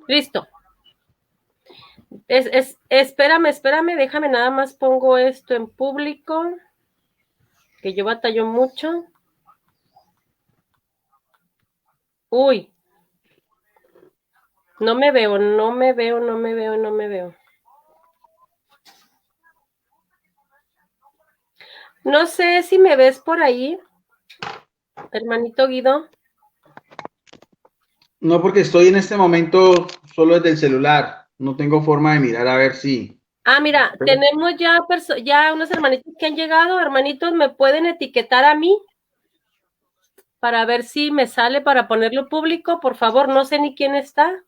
Listo. Espérame, déjame nada más pongo esto en público, que yo batallo mucho. Uy, no me veo, no me veo, no me veo, no me veo. No sé si me ves por ahí, hermanito Guido. No, porque estoy en este momento solo desde el celular. No tengo forma de mirar a ver si. Ah, mira, tenemos ya unos hermanitos que han llegado. Hermanitos, ¿me pueden etiquetar a mí para ver si me sale para ponerlo público? Por favor, no sé ni quién está,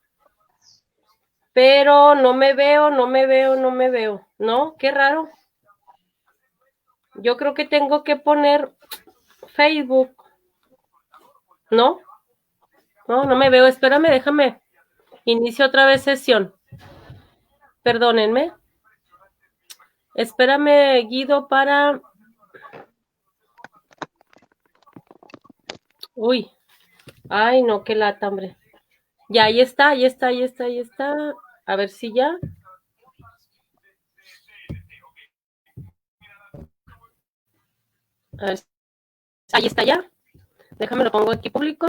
pero no me veo, no me veo, no me veo. ¿No? Qué raro. Yo creo que tengo que poner Facebook. ¿No? No, no me veo. Espérame, déjame. Inicio otra vez sesión. Perdónenme. Espérame, Guido, para... Uy. Ay, no, qué lata, hombre. Ya, ahí está, ahí está, ahí está, ahí está. A ver si ya. A ver, ahí está ya. Déjame lo pongo aquí público.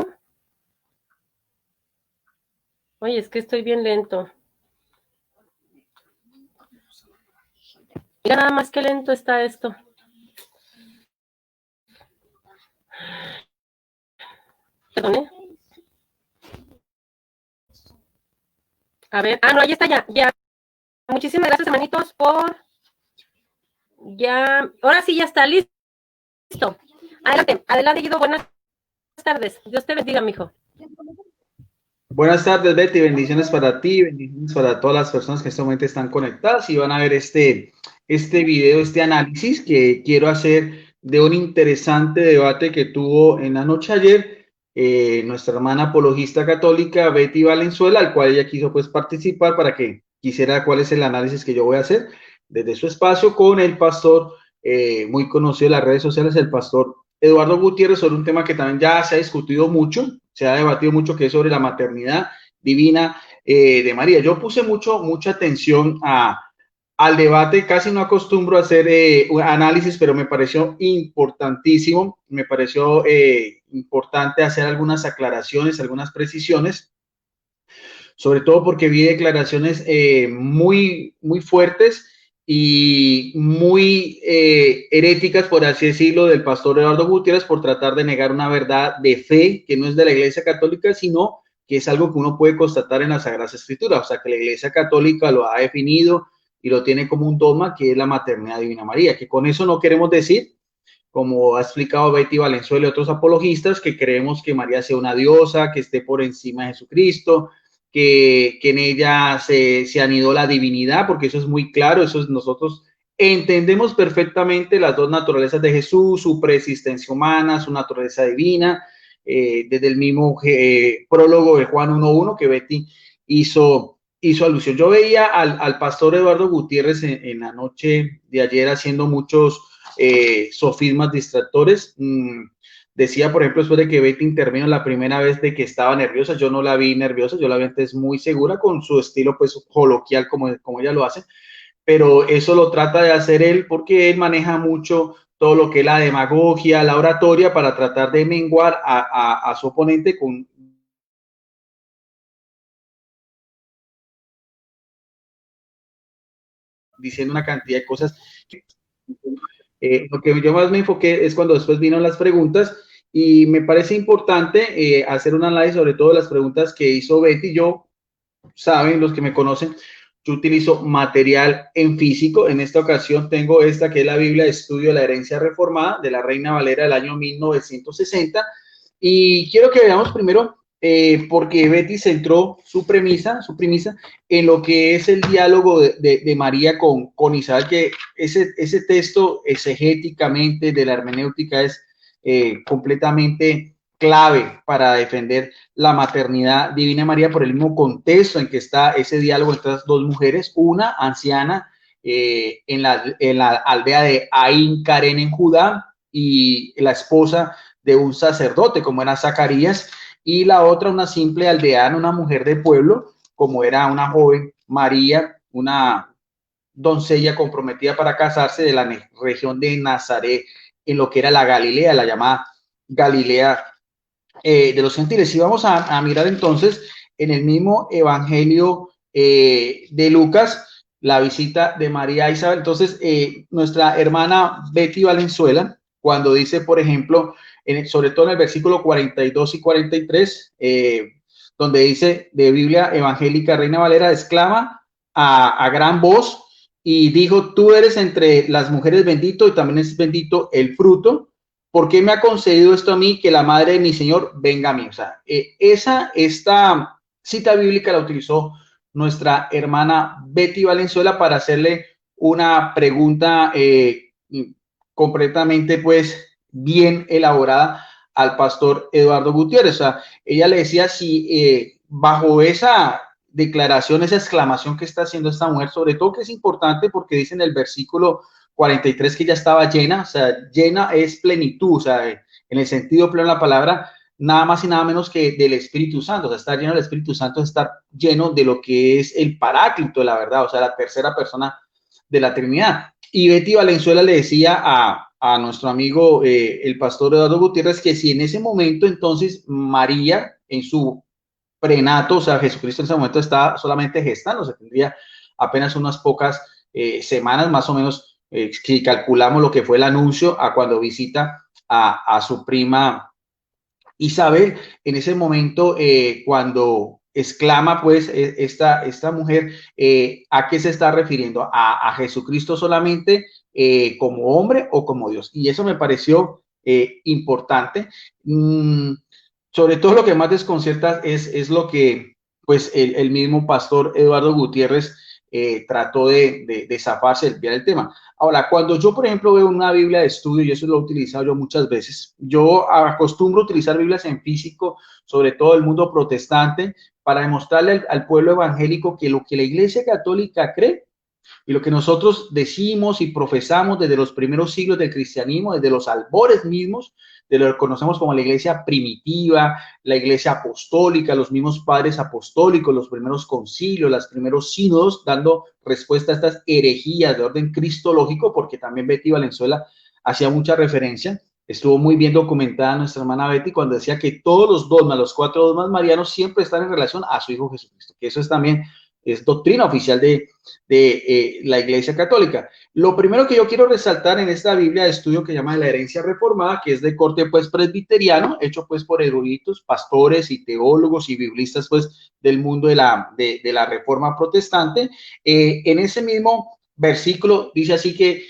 Oye, es que estoy bien lento. Mira nada más que lento está esto. Perdone. A ver. Ah, no, ahí está ya. Ya. Muchísimas gracias, hermanitos, por ya. Ahora sí ya está listo. Adelante, adelante, Guido. Buenas tardes. Dios te bendiga, mijo. Buenas tardes, Betty. Bendiciones para ti, bendiciones para todas las personas que en este momento están conectadas y van a ver este video, este análisis que quiero hacer de un interesante debate que tuvo en la noche ayer nuestra hermana apologista católica Betty Valenzuela, al cual ella quiso pues participar para que quisiera cuál es el análisis que yo voy a hacer desde su espacio con el pastor muy conocido en las redes sociales, el pastor Eduardo Gutiérrez, sobre un tema que también ya se ha discutido mucho, se ha debatido mucho, que es sobre la maternidad divina de María. Yo puse mucha atención al debate, casi no acostumbro a hacer análisis, pero me pareció importantísimo, me pareció importante hacer algunas aclaraciones, algunas precisiones, sobre todo porque vi declaraciones muy fuertes y muy heréticas, por así decirlo, del pastor Eduardo Gutiérrez por tratar de negar una verdad de fe que no es de la Iglesia Católica, sino que es algo que uno puede constatar en las Sagradas Escrituras, o sea, que la Iglesia Católica lo ha definido y lo tiene como un dogma, que es la maternidad divina María, que con eso no queremos decir, como ha explicado Betty Valenzuela y otros apologistas, que creemos que María sea una diosa, que esté por encima de Jesucristo, que en ella se anidó la divinidad, porque eso es muy claro, eso es, nosotros entendemos perfectamente las dos naturalezas de Jesús, su preexistencia humana, su naturaleza divina, desde el mismo prólogo de Juan 1.1 que Betty hizo alusión. Yo veía al pastor Eduardo Gutiérrez en la noche de ayer haciendo muchos sofismas distractores. Decía, por ejemplo, después de que Betty intervino la primera vez de que estaba nerviosa, yo no la vi nerviosa, yo la vi antes muy segura con su estilo pues coloquial como ella lo hace, pero eso lo trata de hacer él porque él maneja mucho todo lo que es la demagogia, la oratoria para tratar de menguar a su oponente con diciendo una cantidad de cosas. Lo que yo más me enfoqué es cuando después vino las preguntas y me parece importante hacer un análisis sobre todo las preguntas que hizo Betty. Yo, saben los que me conocen, yo utilizo material en físico. En esta ocasión tengo esta que es la Biblia de Estudio de la Herencia Reformada de la Reina Valera del año 1960 y quiero que veamos primero porque Betty centró su premisa en lo que es el diálogo de María con Isabel, que ese texto exegéticamente de la hermenéutica es completamente clave para defender la maternidad divina de María por el mismo contexto en que está ese diálogo entre las dos mujeres, una anciana en la aldea de Ain Karen en Judá y la esposa de un sacerdote como era Zacarías, y la otra una simple aldeana, una mujer de pueblo, como era una joven María, una doncella comprometida para casarse de la región de Nazaret, en lo que era la Galilea, la llamada Galilea de los gentiles. Y vamos a mirar entonces en el mismo Evangelio de Lucas, la visita de María a Isabel. Entonces, nuestra hermana Betty Valenzuela, cuando dice, por ejemplo, sobre todo en el versículo 42 y 43, donde dice de Biblia Evangélica Reina Valera, exclama a gran voz y dijo, tú eres entre las mujeres bendito y también es bendito el fruto. ¿Por qué me ha concedido esto a mí, que la madre de mi Señor venga a mí? O sea, esta cita bíblica la utilizó nuestra hermana Betty Valenzuela para hacerle una pregunta completamente, pues, bien elaborada al pastor Eduardo Gutiérrez. O sea, ella le decía si bajo esa declaración, esa exclamación que está haciendo esta mujer, sobre todo que es importante porque dice en el versículo 43 que ya estaba llena, o sea, llena es plenitud, o sea, en el sentido pleno de la palabra, nada más y nada menos que del Espíritu Santo, o sea, estar lleno del Espíritu Santo es estar lleno de lo que es el Paráclito, la verdad, o sea, la tercera persona de la Trinidad. Y Betty Valenzuela le decía a nuestro amigo, el pastor Eduardo Gutiérrez, que si en ese momento entonces María, en su prenato, o sea, Jesucristo en ese momento estaba solamente gestando, o sea, tendría apenas unas pocas semanas, más o menos, si calculamos lo que fue el anuncio a cuando visita a su prima Isabel, en ese momento, cuando exclama, pues, esta mujer, ¿a qué se está refiriendo? ¿A Jesucristo solamente como hombre o como Dios? Y eso me pareció importante. Sobre todo lo que más desconcierta es lo que, pues, el mismo pastor Eduardo Gutiérrez trató de zafarse, desviar el tema. Ahora, cuando yo, por ejemplo, veo una Biblia de estudio, y eso lo he utilizado yo muchas veces, yo acostumbro a utilizar Biblias en físico, sobre todo el mundo protestante, para demostrarle al pueblo evangélico que lo que la Iglesia Católica cree y lo que nosotros decimos y profesamos desde los primeros siglos del cristianismo, desde los albores mismos, de lo que conocemos como la iglesia primitiva, la iglesia apostólica, los mismos padres apostólicos, los primeros concilios, los primeros sínodos, dando respuesta a estas herejías de orden cristológico, porque también Betty Valenzuela hacía mucha referencia. Estuvo muy bien documentada nuestra hermana Betty cuando decía que todos los dogmas, los 4 dogmas marianos, siempre están en relación a su Hijo Jesucristo, que eso es también es doctrina oficial de la Iglesia Católica. Lo primero que yo quiero resaltar en esta Biblia de estudio que se llama La Herencia Reformada, que es de corte pues presbiteriano, hecho pues por eruditos, pastores y teólogos y biblistas pues del mundo de la Reforma Protestante, en ese mismo versículo dice así que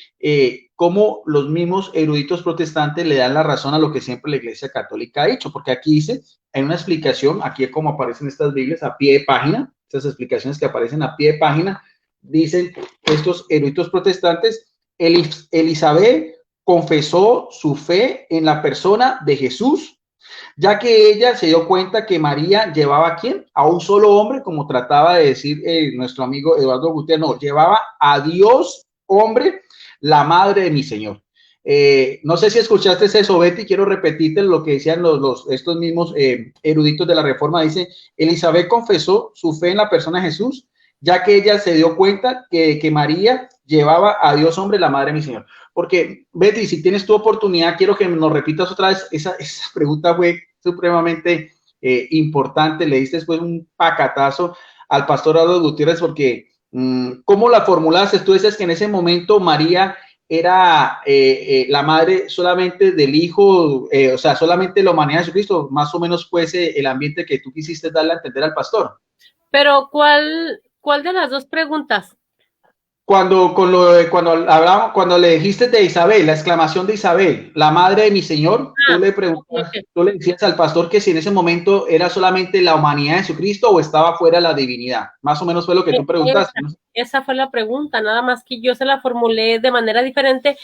cómo los mismos eruditos protestantes le dan la razón a lo que siempre la Iglesia Católica ha dicho, porque aquí dice, hay una explicación, aquí es como aparecen estas Biblias a pie de página, estas explicaciones que aparecen a pie de página, dicen estos eruditos protestantes, Elizabeth confesó su fe en la persona de Jesús, ya que ella se dio cuenta que María llevaba ¿a quién? A un solo hombre, como trataba de decir nuestro amigo Eduardo Gutiérrez, no, llevaba a Dios hombre, la madre de mi Señor. No sé si escuchaste eso, Betty, quiero repetirte lo que decían estos mismos eruditos de la Reforma. Dice, Elizabeth confesó su fe en la persona de Jesús, ya que ella se dio cuenta que María llevaba a Dios hombre, la madre de mi Señor. Porque, Betty, si tienes tu oportunidad, quiero que nos repitas otra vez, esa pregunta fue supremamente importante, le diste después un pacatazo al pastor Eduardo Gutiérrez, porque ¿cómo la formulaste? Tú dices que en ese momento María era la madre solamente del Hijo, o sea, solamente la humanidad de Jesucristo, más o menos fue ese el ambiente que tú quisiste darle a entender al pastor. Pero ¿cuál de las dos preguntas? Cuando le dijiste de Isabel, la exclamación de Isabel, la madre de mi Señor, Okay. tú le decías al pastor que si en ese momento era solamente la humanidad de Jesucristo o estaba fuera la divinidad. Más o menos fue lo que tú preguntaste, ¿no? Esa fue la pregunta, nada más que yo se la formulé de manera diferente,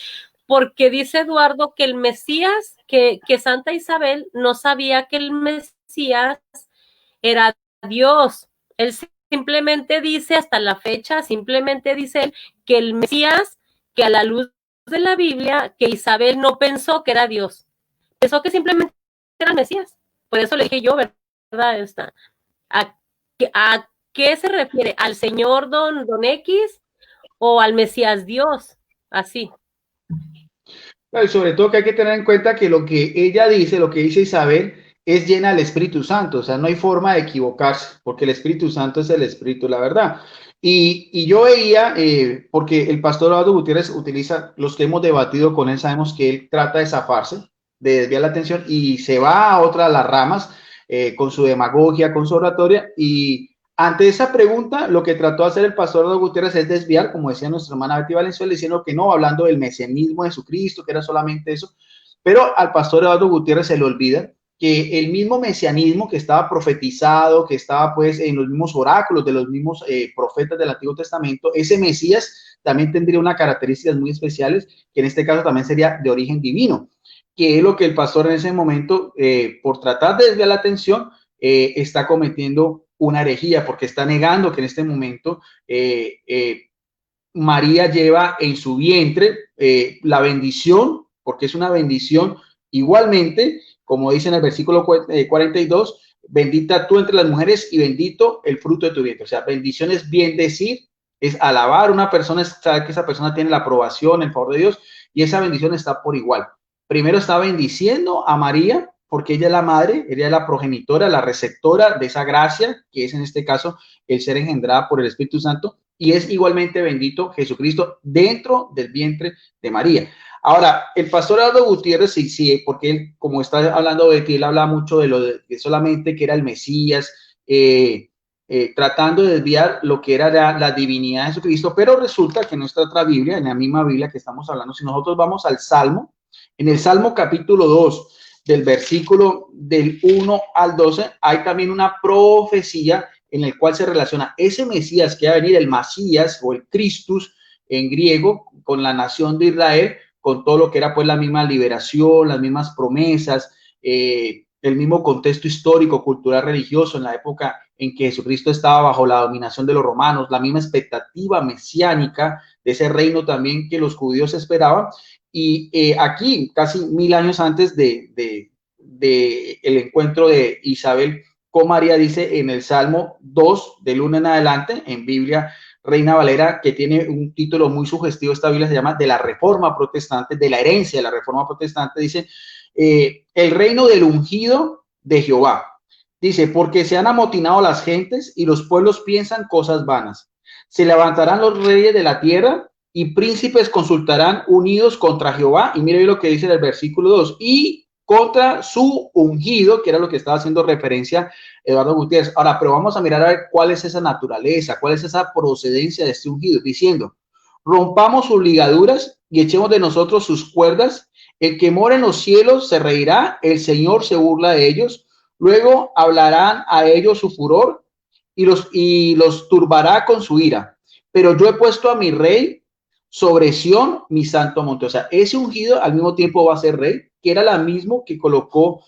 porque dice Eduardo que el Mesías, que Santa Isabel no sabía que el Mesías era Dios. Él simplemente dice, hasta la fecha, simplemente dice él, que el Mesías, que a la luz de la Biblia, que Isabel no pensó que era Dios. Pensó que simplemente era el Mesías. Por eso le dije yo, ¿verdad? A ¿qué se refiere? ¿Al Señor Don X o al Mesías Dios? Así. Y sobre todo que hay que tener en cuenta que lo que ella dice, lo que dice Isabel, es llena del Espíritu Santo. O sea, no hay forma de equivocarse, porque el Espíritu Santo es el Espíritu, la verdad. Y yo veía, porque el pastor Eduardo Gutiérrez utiliza, los que hemos debatido con él, sabemos que él trata de zafarse, de desviar la atención y se va a otras las ramas con su demagogia, con su oratoria. Y ante esa pregunta, lo que trató de hacer el pastor Eduardo Gutiérrez es desviar, como decía nuestra hermana Betty Valenzuela, diciendo que no, hablando del mesianismo de Jesucristo, que era solamente eso. Pero al pastor Eduardo Gutiérrez se le olvida que el mismo mesianismo que estaba profetizado, que estaba pues en los mismos oráculos de los mismos profetas del Antiguo Testamento, ese Mesías también tendría unas características muy especiales, que en este caso también sería de origen divino, que es lo que el pastor en ese momento, por tratar de desviar la atención, está cometiendo una herejía, porque está negando que en este momento María lleva en su vientre la bendición, porque es una bendición igualmente, como dice en el versículo 42, bendita tú entre las mujeres y bendito el fruto de tu vientre. O sea, bendición es bien decir, es alabar a una persona, es saber que esa persona tiene la aprobación, el favor de Dios, y esa bendición está por igual. Primero está bendiciendo a María, porque ella es la madre, ella es la progenitora, la receptora de esa gracia, que es en este caso el ser engendrada por el Espíritu Santo, y es igualmente bendito Jesucristo dentro del vientre de María. Ahora, el pastor Eduardo Gutiérrez, sí, porque él, como está hablando de ti, él habla mucho de lo de solamente que era el Mesías, tratando de desviar lo que era la divinidad de Jesucristo, pero resulta que en nuestra otra Biblia, en la misma Biblia que estamos hablando, si nosotros vamos al Salmo, en el Salmo capítulo 2, del versículo del 1 al 12, hay también una profecía en el cual se relaciona ese Mesías que va a venir, el Masías o el Christus en griego, con la nación de Israel, con todo lo que era pues la misma liberación, las mismas promesas, el mismo contexto histórico, cultural, religioso en la época en que Jesucristo estaba bajo la dominación de los romanos, la misma expectativa mesiánica de ese reino también que los judíos esperaban. Y aquí, casi 1000 años antes de el encuentro de Isabel con María, dice en el Salmo 2, del 1 en adelante, en Biblia Reina Valera, que tiene un título muy sugestivo, esta Biblia se llama de la Reforma Protestante, de la herencia de la Reforma Protestante, dice, el reino del ungido de Jehová. Dice, porque se han amotinado las gentes y los pueblos piensan cosas vanas. Se levantarán los reyes de la tierra y príncipes consultarán unidos contra Jehová. Y mire lo que dice en el versículo 2. Y contra su ungido, que era lo que estaba haciendo referencia Eduardo Gutiérrez. Ahora, pero vamos a mirar a ver cuál es esa naturaleza, cuál es esa procedencia de este ungido, diciendo, rompamos sus ligaduras y echemos de nosotros sus cuerdas. El que mora en los cielos se reirá, el Señor se burla de ellos. Luego hablarán a ellos su furor y los turbará con su ira. Pero yo he puesto a mi rey sobre Sión, mi santo monte. O sea, ese ungido al mismo tiempo va a ser rey, que era la misma que colocó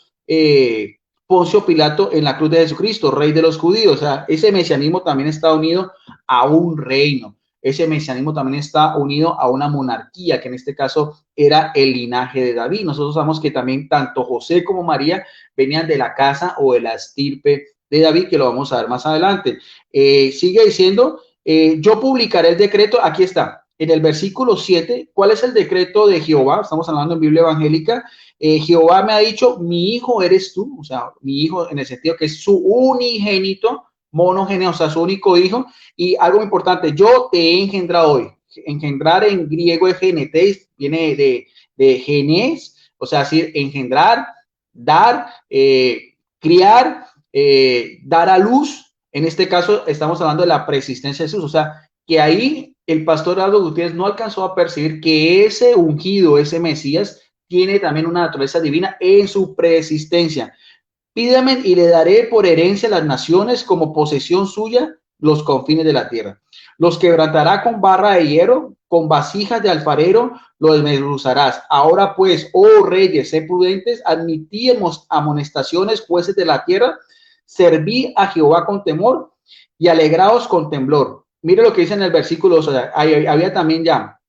Poncio Pilato en la cruz de Jesucristo, rey de los judíos. O sea, ese mesianismo también está unido a un reino. Ese mesianismo también está unido a una monarquía, que en este caso era el linaje de David. Nosotros sabemos que también tanto José como María venían de la casa o de la estirpe de David, que lo vamos a ver más adelante. Sigue diciendo, yo publicaré el decreto, aquí está, en el versículo 7, ¿cuál es el decreto de Jehová? Estamos hablando en Biblia evangélica. Jehová me ha dicho, mi hijo eres tú, o sea, mi hijo en el sentido que es su unigénito, monogéneo, o sea, su único hijo. Y algo importante, yo te he engendrado hoy. Engendrar en griego es genetes, viene de genes, o sea, decir, engendrar, dar, criar, dar a luz. En este caso estamos hablando de la preexistencia de Jesús, o sea, que ahí el pastor Eduardo Gutiérrez no alcanzó a percibir que ese ungido, ese Mesías, tiene también una naturaleza divina en su preexistencia. Pídame y le daré por herencia a las naciones como posesión suya los confines de la tierra. Los quebrantará con barra de hierro, con vasijas de alfarero, lo desmenuzarás. Ahora pues, oh reyes, sé prudentes, admití amonestaciones, jueces de la tierra, serví a Jehová con temor y alegraos con temblor. Mire lo que dice en el versículo, o sea, había también ya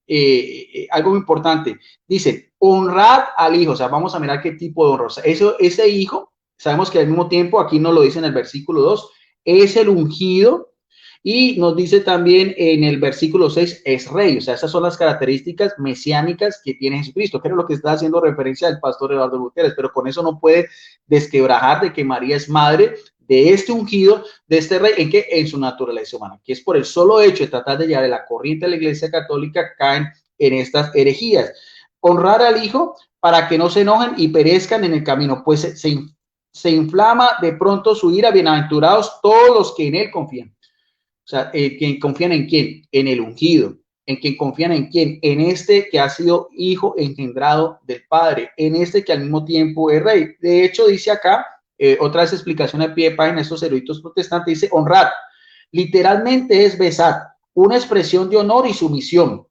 algo muy importante. Dice, honrad al hijo, o sea, vamos a mirar qué tipo de honra. O sea, ese hijo, sabemos que al mismo tiempo, aquí nos lo dice en el versículo 2, es el ungido, Y nos dice también en el versículo 6, es rey. O sea, esas son las características mesiánicas que tiene Jesucristo, que es lo que está haciendo referencia el pastor Eduardo Gutiérrez, pero con eso no puede desquebrajar de que María es madre de este ungido, de este rey, en que en su naturaleza humana, que es por el solo hecho de tratar de llevar la corriente de la Iglesia Católica, caen en estas herejías. Honrar al Hijo para que no se enojen y perezcan en el camino, pues se inflama de pronto su ira. Bienaventurados todos los que en él confían. O sea, ¿quien confían en quién? En el ungido. ¿En quien confían en quién? En este que ha sido hijo engendrado del Padre, en este que al mismo tiempo es rey. De hecho, dice acá, otra vez explicación a pie de página, estos eruditos protestantes, dice honrar. Literalmente es besar, una expresión de honor y sumisión.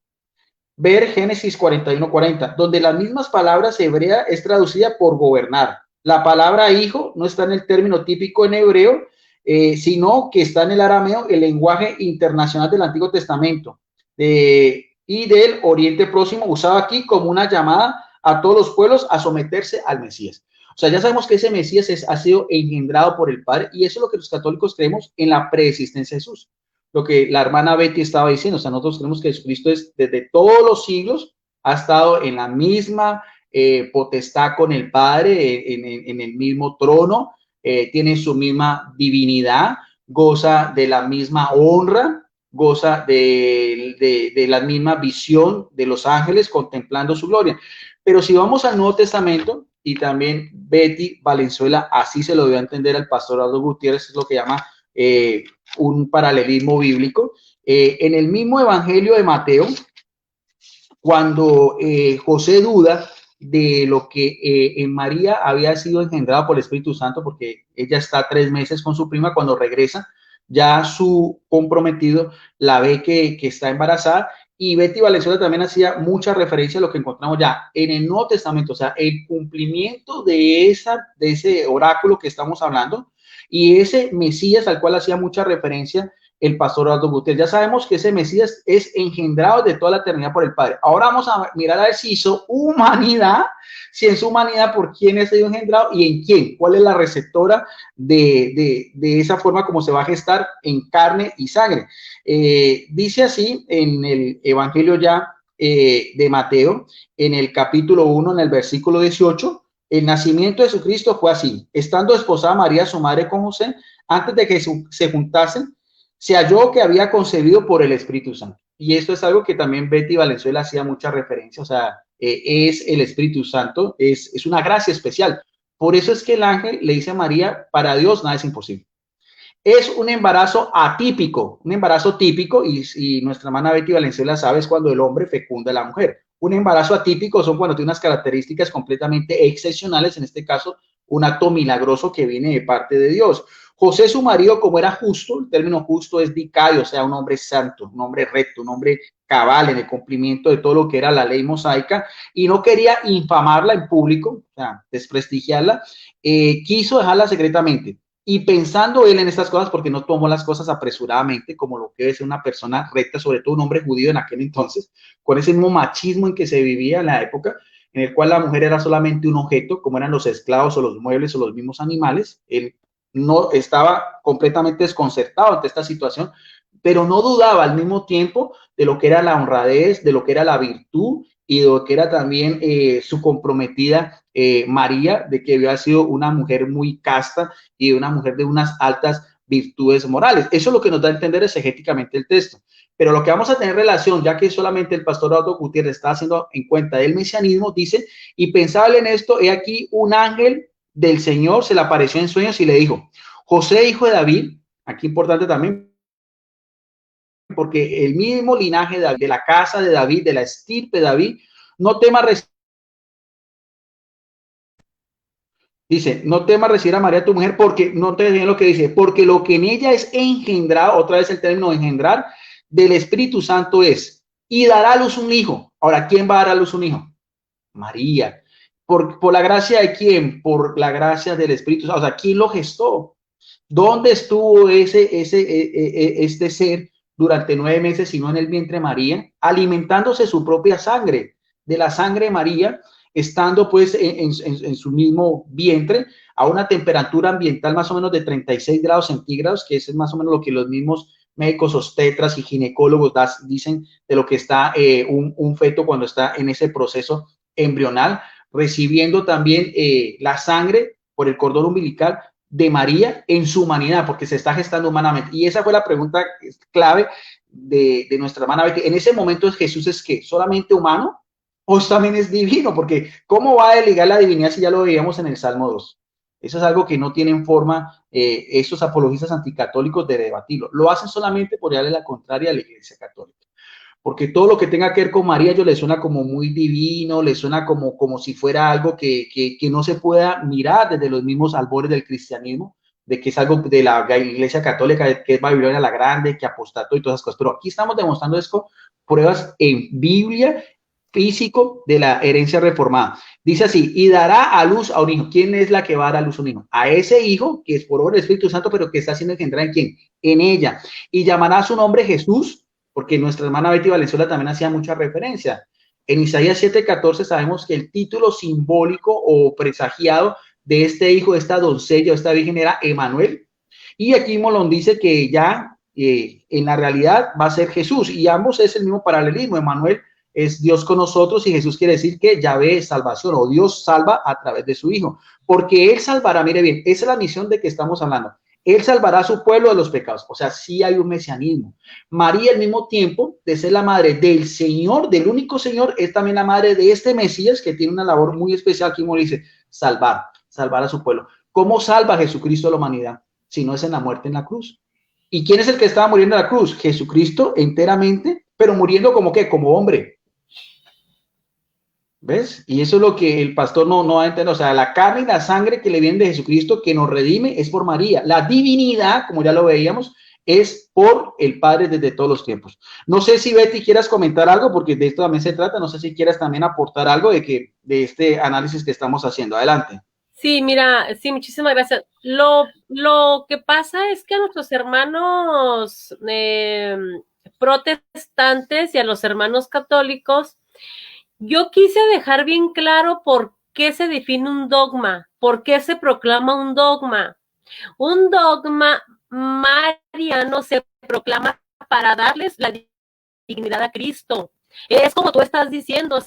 Ver Génesis 41:40, donde las mismas palabras hebrea es traducida por gobernar. La palabra hijo no está en el término típico en hebreo, sino que está en el arameo, el lenguaje internacional del Antiguo Testamento y del Oriente Próximo, usado aquí como una llamada a todos los pueblos a someterse al Mesías. O sea, ya sabemos que ese Mesías ha sido engendrado por el Padre, y eso es lo que los católicos creemos en la preexistencia de Jesús. Lo que la hermana Betty estaba diciendo, o sea, nosotros creemos que Jesucristo es desde todos los siglos, ha estado en la misma potestad con el Padre, en el mismo trono, tiene su misma divinidad, goza de la misma honra, goza de la misma visión de los ángeles contemplando su gloria. Pero si vamos al Nuevo Testamento, y también Betty Valenzuela así se lo dio a entender al pastor Aldo Gutiérrez, es lo que llama un paralelismo bíblico. En el mismo Evangelio de Mateo, cuando José duda de lo que en María había sido engendrado por el Espíritu Santo, porque ella está 3 meses con su prima, cuando regresa, ya su comprometido la ve que está embarazada, y Betty Valenzuela también hacía mucha referencia a lo que encontramos ya en el Nuevo Testamento, o sea, el cumplimiento de ese oráculo que estamos hablando, y ese Mesías al cual hacía mucha referencia el pastor Aldo Gutiérrez. Ya sabemos que ese Mesías es engendrado de toda la eternidad por el Padre. Ahora vamos a mirar a ver si hizo humanidad, si en su humanidad por quién es engendrado y en quién, cuál es la receptora de esa forma como se va a gestar en carne y sangre. Dice así en el Evangelio ya de Mateo, en el capítulo 1, en el versículo 18, el nacimiento de Jesucristo fue así: estando esposada María, su madre, con José, antes de que se juntasen, se halló que había concebido por el Espíritu Santo. Y esto es algo que también Betty Valenzuela hacía mucha referencia, o sea, es el Espíritu Santo, es una gracia especial. Por eso es que el ángel le dice a María, para Dios nada es imposible. Es un embarazo atípico, un embarazo típico, y nuestra hermana Betty Valenzuela sabe, es cuando el hombre fecunda a la mujer. Un embarazo atípico son cuando tiene unas características completamente excepcionales, en este caso, un acto milagroso que viene de parte de Dios. José, su marido, como era justo, el término justo es dicario, o sea, un hombre santo, un hombre recto, un hombre cabal en el cumplimiento de todo lo que era la ley mosaica, y no quería infamarla en público, o sea, desprestigiarla, quiso dejarla secretamente. Y pensando él en estas cosas, porque no tomó las cosas apresuradamente, como lo que debe ser una persona recta, sobre todo un hombre judío en aquel entonces, con ese mismo machismo en que se vivía en la época, en el cual la mujer era solamente un objeto, como eran los esclavos o los muebles o los mismos animales. Él no estaba completamente desconcertado ante esta situación, pero no dudaba al mismo tiempo de lo que era la honradez, de lo que era la virtud y de lo que era también su comprometida María, de que había sido una mujer muy casta y una mujer de unas altas virtudes morales. Eso es lo que nos da a entender exegéticamente el texto. Pero lo que vamos a tener relación, ya que solamente el pastor Aldo Gutiérrez está haciendo en cuenta del mesianismo, dice, y pensaba en esto, he aquí un ángel del Señor se le apareció en sueños y le dijo, José, hijo de David, aquí importante también, porque el mismo linaje de la casa de David, de la estirpe de David, no temas recibir. Dice, no temas recibir a María tu mujer, porque no te digan lo que dice, porque lo que en ella es engendrado, otra vez el término engendrar, del Espíritu Santo es, y dará a luz un hijo. Ahora, ¿quién va a dar a luz un hijo? María. ¿Por la gracia de quién? Por la gracia del Espíritu Santo. O sea, ¿quién lo gestó? ¿Dónde estuvo este ser durante 9 meses, si no en el vientre de María, alimentándose su propia sangre, de la sangre de María, estando pues en su mismo vientre a una temperatura ambiental más o menos de 36 grados centígrados, que es más o menos lo que los mismos médicos obstetras y ginecólogos dicen de lo que está un feto cuando está en ese proceso embrional, recibiendo también la sangre por el cordón umbilical de María en su humanidad, porque se está gestando humanamente. Y esa fue la pregunta clave de nuestra hermana Betty. En ese momento Jesús es ¿qué? ¿Solamente humano? ¿O también es divino? Porque ¿cómo va a delegar la divinidad si ya lo veíamos en el Salmo 2? Eso es algo que no tienen forma estos apologistas anticatólicos de debatirlo. Lo hacen solamente por darle la contraria a la Iglesia Católica. Porque todo lo que tenga que ver con María, yo le suena como muy divino, le suena como si fuera algo que no se pueda mirar desde los mismos albores del cristianismo, de que es algo de la Iglesia Católica, que es Babilonia la Grande, que apostató y todas esas cosas. Pero aquí estamos demostrando esto, pruebas en Biblia, físico de la herencia reformada. Dice así, y dará a luz a un hijo. ¿Quién es la que va a dar a luz a un hijo? A ese hijo que es por obra del Espíritu Santo, pero que está siendo engendrada ¿en quién? En ella. Y llamará su nombre Jesús, porque nuestra hermana Betty Valenzuela también hacía mucha referencia. En Isaías 7:14 sabemos que el título simbólico o presagiado de este hijo, de esta doncella, de esta virgen era Emanuel. Y aquí Molón dice que ya en la realidad va a ser Jesús. Y ambos es el mismo paralelismo. Emanuel es Dios con nosotros y Jesús quiere decir que Yahvé es salvación o Dios salva a través de su hijo. Porque Él salvará, mire bien, esa es la misión de que estamos hablando. Él salvará a su pueblo de los pecados. O sea, sí hay un mesianismo. María, al mismo tiempo de ser la madre del Señor, del único Señor, es también la madre de este Mesías que tiene una labor muy especial, como dice, salvar a su pueblo. ¿Cómo salva Jesucristo a la humanidad? Si no es en la muerte en la cruz. ¿Y quién es el que estaba muriendo en la cruz? Jesucristo enteramente, pero muriendo como qué, como hombre. ¿Ves? Y eso es lo que el pastor no va a entender. O sea, la carne y la sangre que le viene de Jesucristo, que nos redime, es por María. La divinidad, como ya lo veíamos, es por el Padre desde todos los tiempos. No sé si Betty quieras comentar algo, porque de esto también se trata. No sé si quieras también aportar algo de este análisis que estamos haciendo. Adelante. Sí, mira, sí, muchísimas gracias. Lo que pasa es que a nuestros hermanos protestantes y a los hermanos católicos, yo quise dejar bien claro por qué se define un dogma, por qué se proclama un dogma. Un dogma mariano se proclama para darles la dignidad a Cristo. Es como tú estás diciendo, o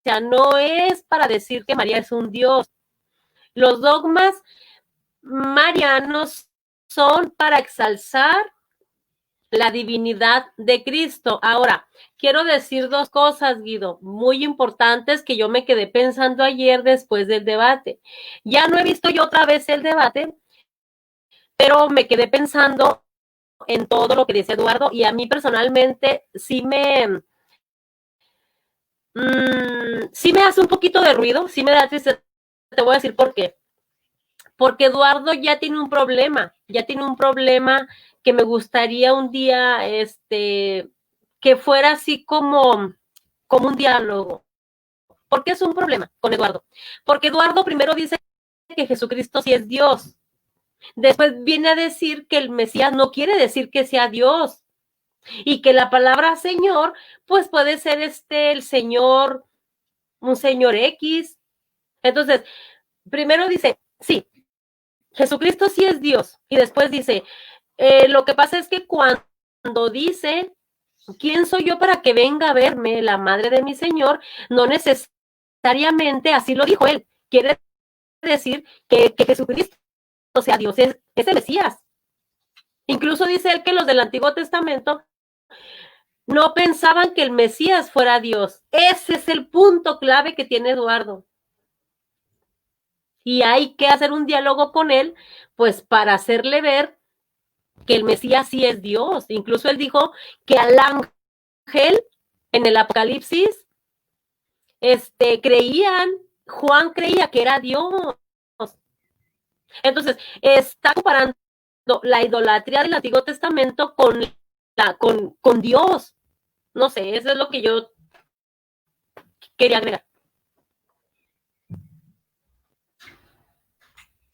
sea, no es para decir que María es un Dios. Los dogmas marianos son para exalzar la divinidad de Cristo. Ahora, quiero decir dos cosas, Guido, muy importantes que yo me quedé pensando ayer después del debate. Ya no he visto yo otra vez el debate, pero me quedé pensando en todo lo que dice Eduardo y a mí personalmente sí me hace un poquito de ruido, sí me da tristeza. Te voy a decir por qué. Porque Eduardo ya tiene un problema que me gustaría un día que fuera así como un diálogo. ¿Por qué es un problema con Eduardo? Porque Eduardo primero dice que Jesucristo sí es Dios. Después viene a decir que el Mesías no quiere decir que sea Dios. Y que la palabra Señor, pues puede ser el Señor, un Señor X. Entonces, primero dice, sí, Jesucristo sí es Dios. Y después dice, lo que pasa es que cuando dice, ¿quién soy yo para que venga a verme la madre de mi Señor? No necesariamente así lo dijo él. Quiere decir que Jesucristo sea Dios, es el Mesías. Incluso dice él que los del Antiguo Testamento no pensaban que el Mesías fuera Dios. Ese es el punto clave que tiene Eduardo. Y hay que hacer un diálogo con él, pues para hacerle ver que el Mesías sí es Dios. Incluso él dijo que al ángel en el Apocalipsis Juan creía que era Dios. Entonces, está comparando la idolatría del Antiguo Testamento con Dios. No sé, eso es lo que yo quería agregar.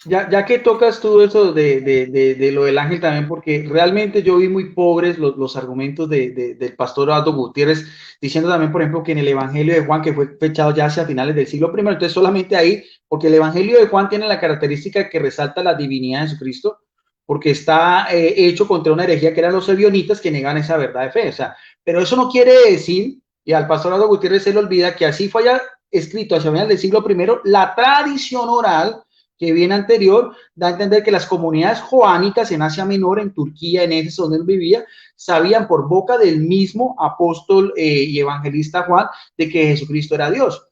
Ya que tocas tú eso de lo del ángel también, porque realmente yo vi muy pobres los argumentos del pastor Aldo Gutiérrez, diciendo también, por ejemplo, que en el Evangelio de Juan, que fue fechado ya hacia finales del siglo I, entonces solamente ahí, porque el Evangelio de Juan tiene la característica que resalta la divinidad de Jesucristo, porque está hecho contra una herejía que eran los ebionitas que negan esa verdad de fe. O sea, pero eso no quiere decir, y al pastor Aldo Gutiérrez se le olvida, que así fue ya escrito hacia finales del siglo primero, la tradición oral que viene anterior da a entender que las comunidades joánicas en Asia Menor, en Turquía, en Éfeso, donde él vivía, sabían por boca del mismo apóstol y evangelista Juan de que Jesucristo era Dios.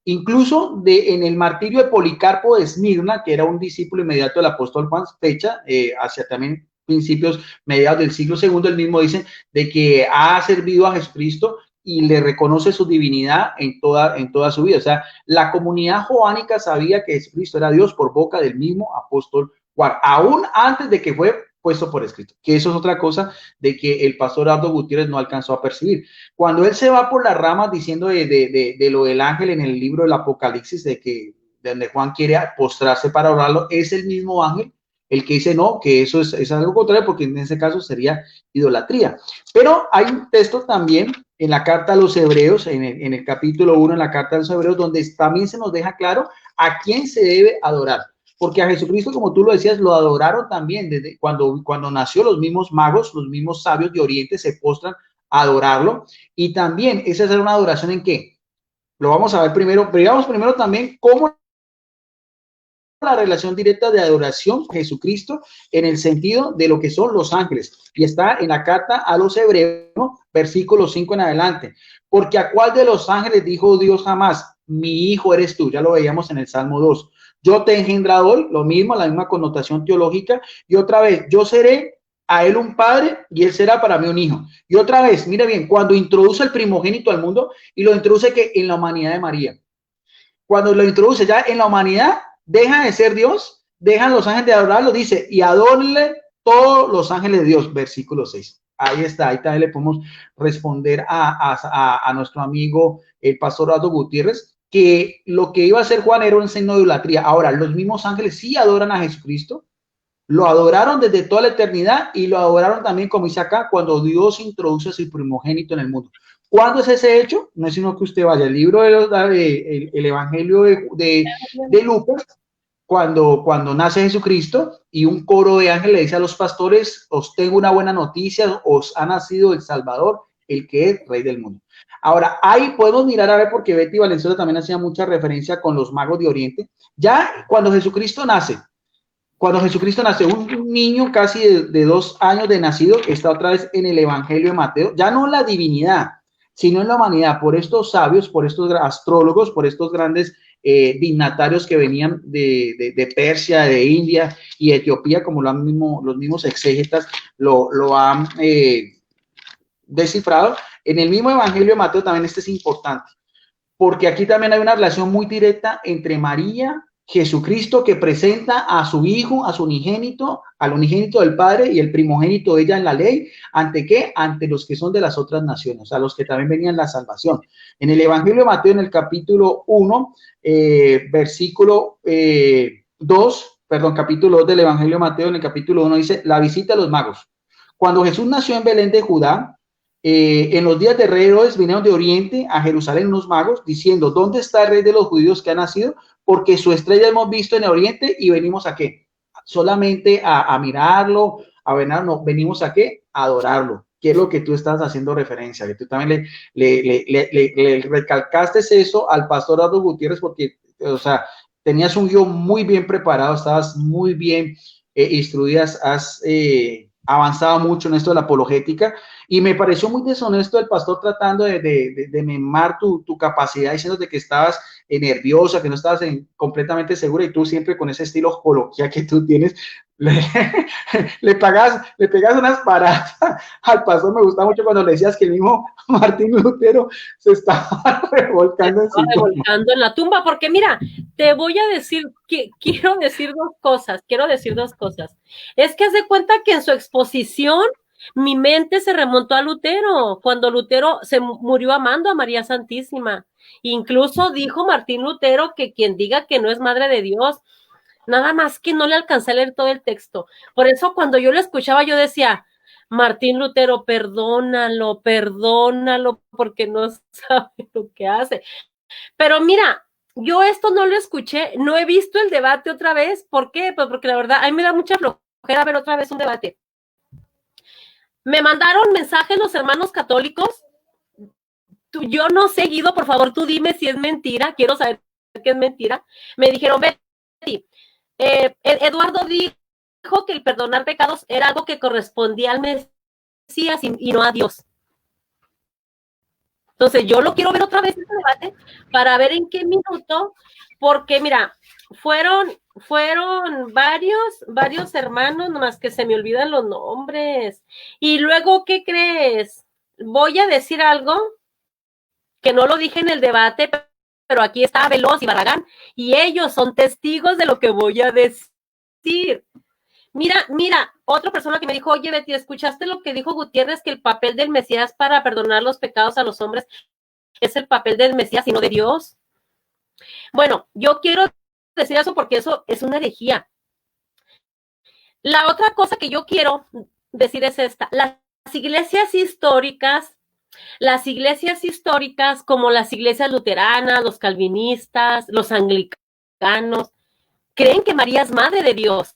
Incluso en el martirio de Policarpo de Esmirna, que era un discípulo inmediato del apóstol Juan, fecha hacia también principios mediados del siglo segundo, el mismo dice de que ha servido a Jesucristo y le reconoce su divinidad en toda su vida. O sea, la comunidad joánica sabía que Jesucristo era Dios por boca del mismo apóstol Juan, aún antes de que fue puesto por escrito, que eso es otra cosa de que el pastor Aldo Gutiérrez no alcanzó a percibir. Cuando él se va por las ramas diciendo de lo del ángel en el libro del Apocalipsis, de donde Juan quiere postrarse para orarlo, es el mismo ángel el que dice no, que eso es algo contrario, porque en ese caso sería idolatría. Pero hay un texto también en la carta a los hebreos, en el capítulo 1, en la carta a los hebreos, donde también se nos deja claro a quién se debe adorar. Porque a Jesucristo, como tú lo decías, lo adoraron también desde cuando nació. Los mismos magos, los mismos sabios de Oriente se postran a adorarlo. Y también, esa es una adoración en qué. Lo vamos a ver primero. Veamos primero también cómo la relación directa de adoración a Jesucristo en el sentido de lo que son los ángeles. Y está en la carta a los hebreos, ¿no? Versículo 5 en adelante. Porque a cuál de los ángeles dijo Dios jamás, mi hijo eres tú. Ya lo veíamos en el Salmo 2. Yo te he engendrado hoy, lo mismo, la misma connotación teológica. Y otra vez, yo seré a él un padre y él será para mí un hijo. Y otra vez, mire bien, cuando introduce el primogénito al mundo y lo introduce que en la humanidad de María. Cuando lo introduce ya en la humanidad, deja de ser Dios, dejan los ángeles de adorarlo, dice, y adórenle todos los ángeles de Dios, versículo 6. Ahí está, ahí también le podemos responder a nuestro amigo el pastor Aldo Gutiérrez, que lo que iba a hacer Juan era un signo de idolatría. Ahora, los mismos ángeles sí adoran a Jesucristo, lo adoraron desde toda la eternidad y lo adoraron también, como dice acá, cuando Dios introduce a su primogénito en el mundo. ¿Cuándo es ese hecho? No es sino que usted vaya al libro el Evangelio de Lucas, cuando nace Jesucristo y un coro de ángeles le dice a los pastores, os tengo una buena noticia, os ha nacido el Salvador, el que es Rey del mundo. Ahora, ahí podemos mirar a ver, porque Betty Valenzuela también hacía mucha referencia con los magos de Oriente. Ya cuando Jesucristo nace, un niño casi de 2 años de nacido, está otra vez en el Evangelio de Mateo, ya no la divinidad, sino en la humanidad, por estos sabios, por estos astrólogos, por estos grandes dignatarios que venían de Persia, de India y Etiopía, como los mismos exégetas lo han descifrado. En el mismo Evangelio de Mateo también este es importante, porque aquí también hay una relación muy directa entre María, Jesucristo, que presenta a su hijo, a su unigénito, al unigénito del Padre y el primogénito de ella en la ley, ¿ante qué? Ante los que son de las otras naciones, a los que también venían la salvación. En el Evangelio de Mateo, en el capítulo 1, versículo 2, perdón, capítulo 2 del Evangelio de Mateo, en el capítulo 1 dice, la visita a los magos. Cuando Jesús nació en Belén de Judá, en los días de Rey Herodes vinieron de Oriente a Jerusalén unos magos diciendo, ¿dónde está el rey de los judíos que ha nacido? Porque su estrella hemos visto en el Oriente y venimos a qué? Solamente a mirarlo, a ver, no, venimos a qué? A adorarlo. ¿Qué es lo que tú estás haciendo referencia? Que tú también le recalcaste eso al pastor Aldo Gutiérrez porque, o sea, tenías un guión muy bien preparado, estabas muy bien instruidas, has avanzado mucho en esto de la apologética. Y me pareció muy deshonesto el pastor tratando de memar tu capacidad, diciéndote que estabas nerviosa, que no estabas completamente segura, y tú siempre con ese estilo coloquial que tú tienes, le pegas unas paradas al pastor. Me gusta mucho cuando le decías que el mismo Martín Lutero se estaba revolcando en su revolcando en la tumba, porque mira, te voy a decir, quiero decir dos cosas. Es que haz de cuenta que en su exposición mi mente se remontó a Lutero, cuando Lutero se murió amando a María Santísima. Incluso dijo Martín Lutero que quien diga que no es madre de Dios, nada más que no le alcancé a leer todo el texto. Por eso cuando yo lo escuchaba yo decía, Martín Lutero, perdónalo, porque no sabe lo que hace. Pero mira, yo esto no lo escuché, no he visto el debate otra vez. ¿Por qué? Pues porque la verdad, a mí me da mucha flojera a ver otra vez un debate. Me mandaron mensajes los hermanos católicos. Yo no sé, Guido, por favor, tú dime si es mentira. Quiero saber que es mentira. Me dijeron, Betty, Eduardo dijo que el perdonar pecados era algo que correspondía al Mesías y no a Dios. Entonces, yo lo quiero ver otra vez este debate para ver en qué minuto, porque mira, fueron varios hermanos, nomás que se me olvidan los nombres. Y luego, ¿qué crees? Voy a decir algo que no lo dije en el debate, pero aquí está Veloz y Barragán, y ellos son testigos de lo que voy a decir. Mira, otra persona que me dijo, oye, Betty, ¿escuchaste lo que dijo Gutiérrez? Que el papel del Mesías para perdonar los pecados a los hombres es el papel del Mesías y no de Dios. Bueno, yo quiero decir eso porque eso es una herejía. La otra cosa que yo quiero decir es esta. Las iglesias históricas como las iglesias luteranas, los calvinistas, los anglicanos, creen que María es madre de Dios.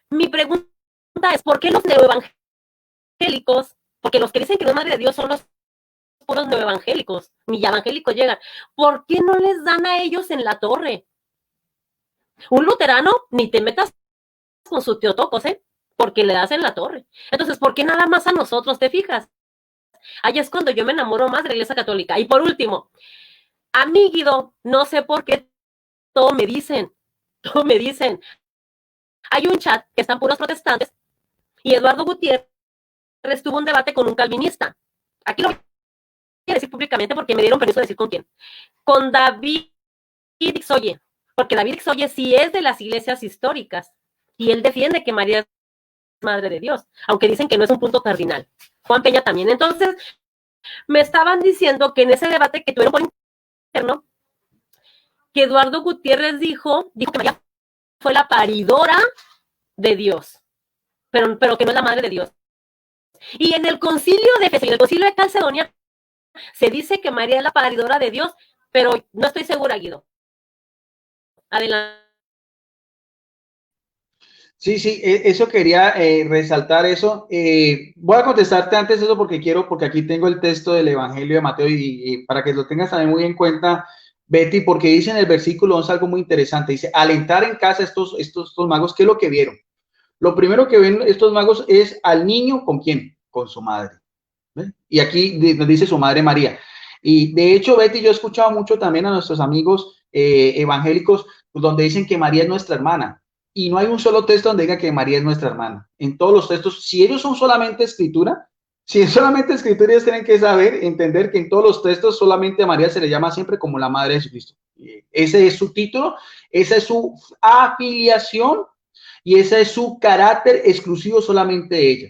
Mi pregunta es, ¿por qué los neoevangélicos? Porque los que dicen que no es madre de Dios son los puros neoevangélicos, ni evangélicos llegan. ¿Por qué no les dan a ellos en la torre? Un luterano, ni te metas con su Teotocos, porque le das en la torre. Entonces, ¿por qué nada más a nosotros, te fijas? Ahí es cuando yo me enamoro más de la Iglesia Católica. Y por último, a mí, Guido, no sé por qué todo me dicen. Hay un chat que están puros protestantes y Eduardo Gutiérrez tuvo un debate con un calvinista. Aquí lo voy a decir públicamente porque me dieron permiso de decir con quién. Con David Ixoye, porque David Ixoye sí es de las iglesias históricas y él defiende que María es madre de Dios, aunque dicen que no es un punto cardinal. Juan Peña también. Entonces, me estaban diciendo que en ese debate que tuvieron por interno, que Eduardo Gutiérrez dijo que María fue la paridora de Dios, pero que no es la madre de Dios. Y en el concilio de Efeso y en el concilio de Calcedonia se dice que María es la paridora de Dios, pero no estoy segura, Guido. Adelante. Sí, eso quería resaltar eso. Voy a contestarte antes eso porque porque aquí tengo el texto del Evangelio de Mateo y para que lo tengas también muy en cuenta, Betty, porque dice en el versículo 11 algo muy interesante. Dice, al entrar en casa estos magos, ¿qué es lo que vieron? Lo primero que ven estos magos es al niño, ¿con quién? Con su madre. ¿Ven? Y aquí nos dice su madre María. Y de hecho, Betty, yo he escuchado mucho también a nuestros amigos evangélicos donde dicen que María es nuestra hermana. Y no hay un solo texto donde diga que María es nuestra hermana. En todos los textos, si ellos son solamente escritura, si es solamente escritura, ellos tienen que saber, entender que en todos los textos solamente a María se le llama siempre como la madre de Jesucristo. Ese es su título, esa es su afiliación y ese es su carácter exclusivo solamente de ella.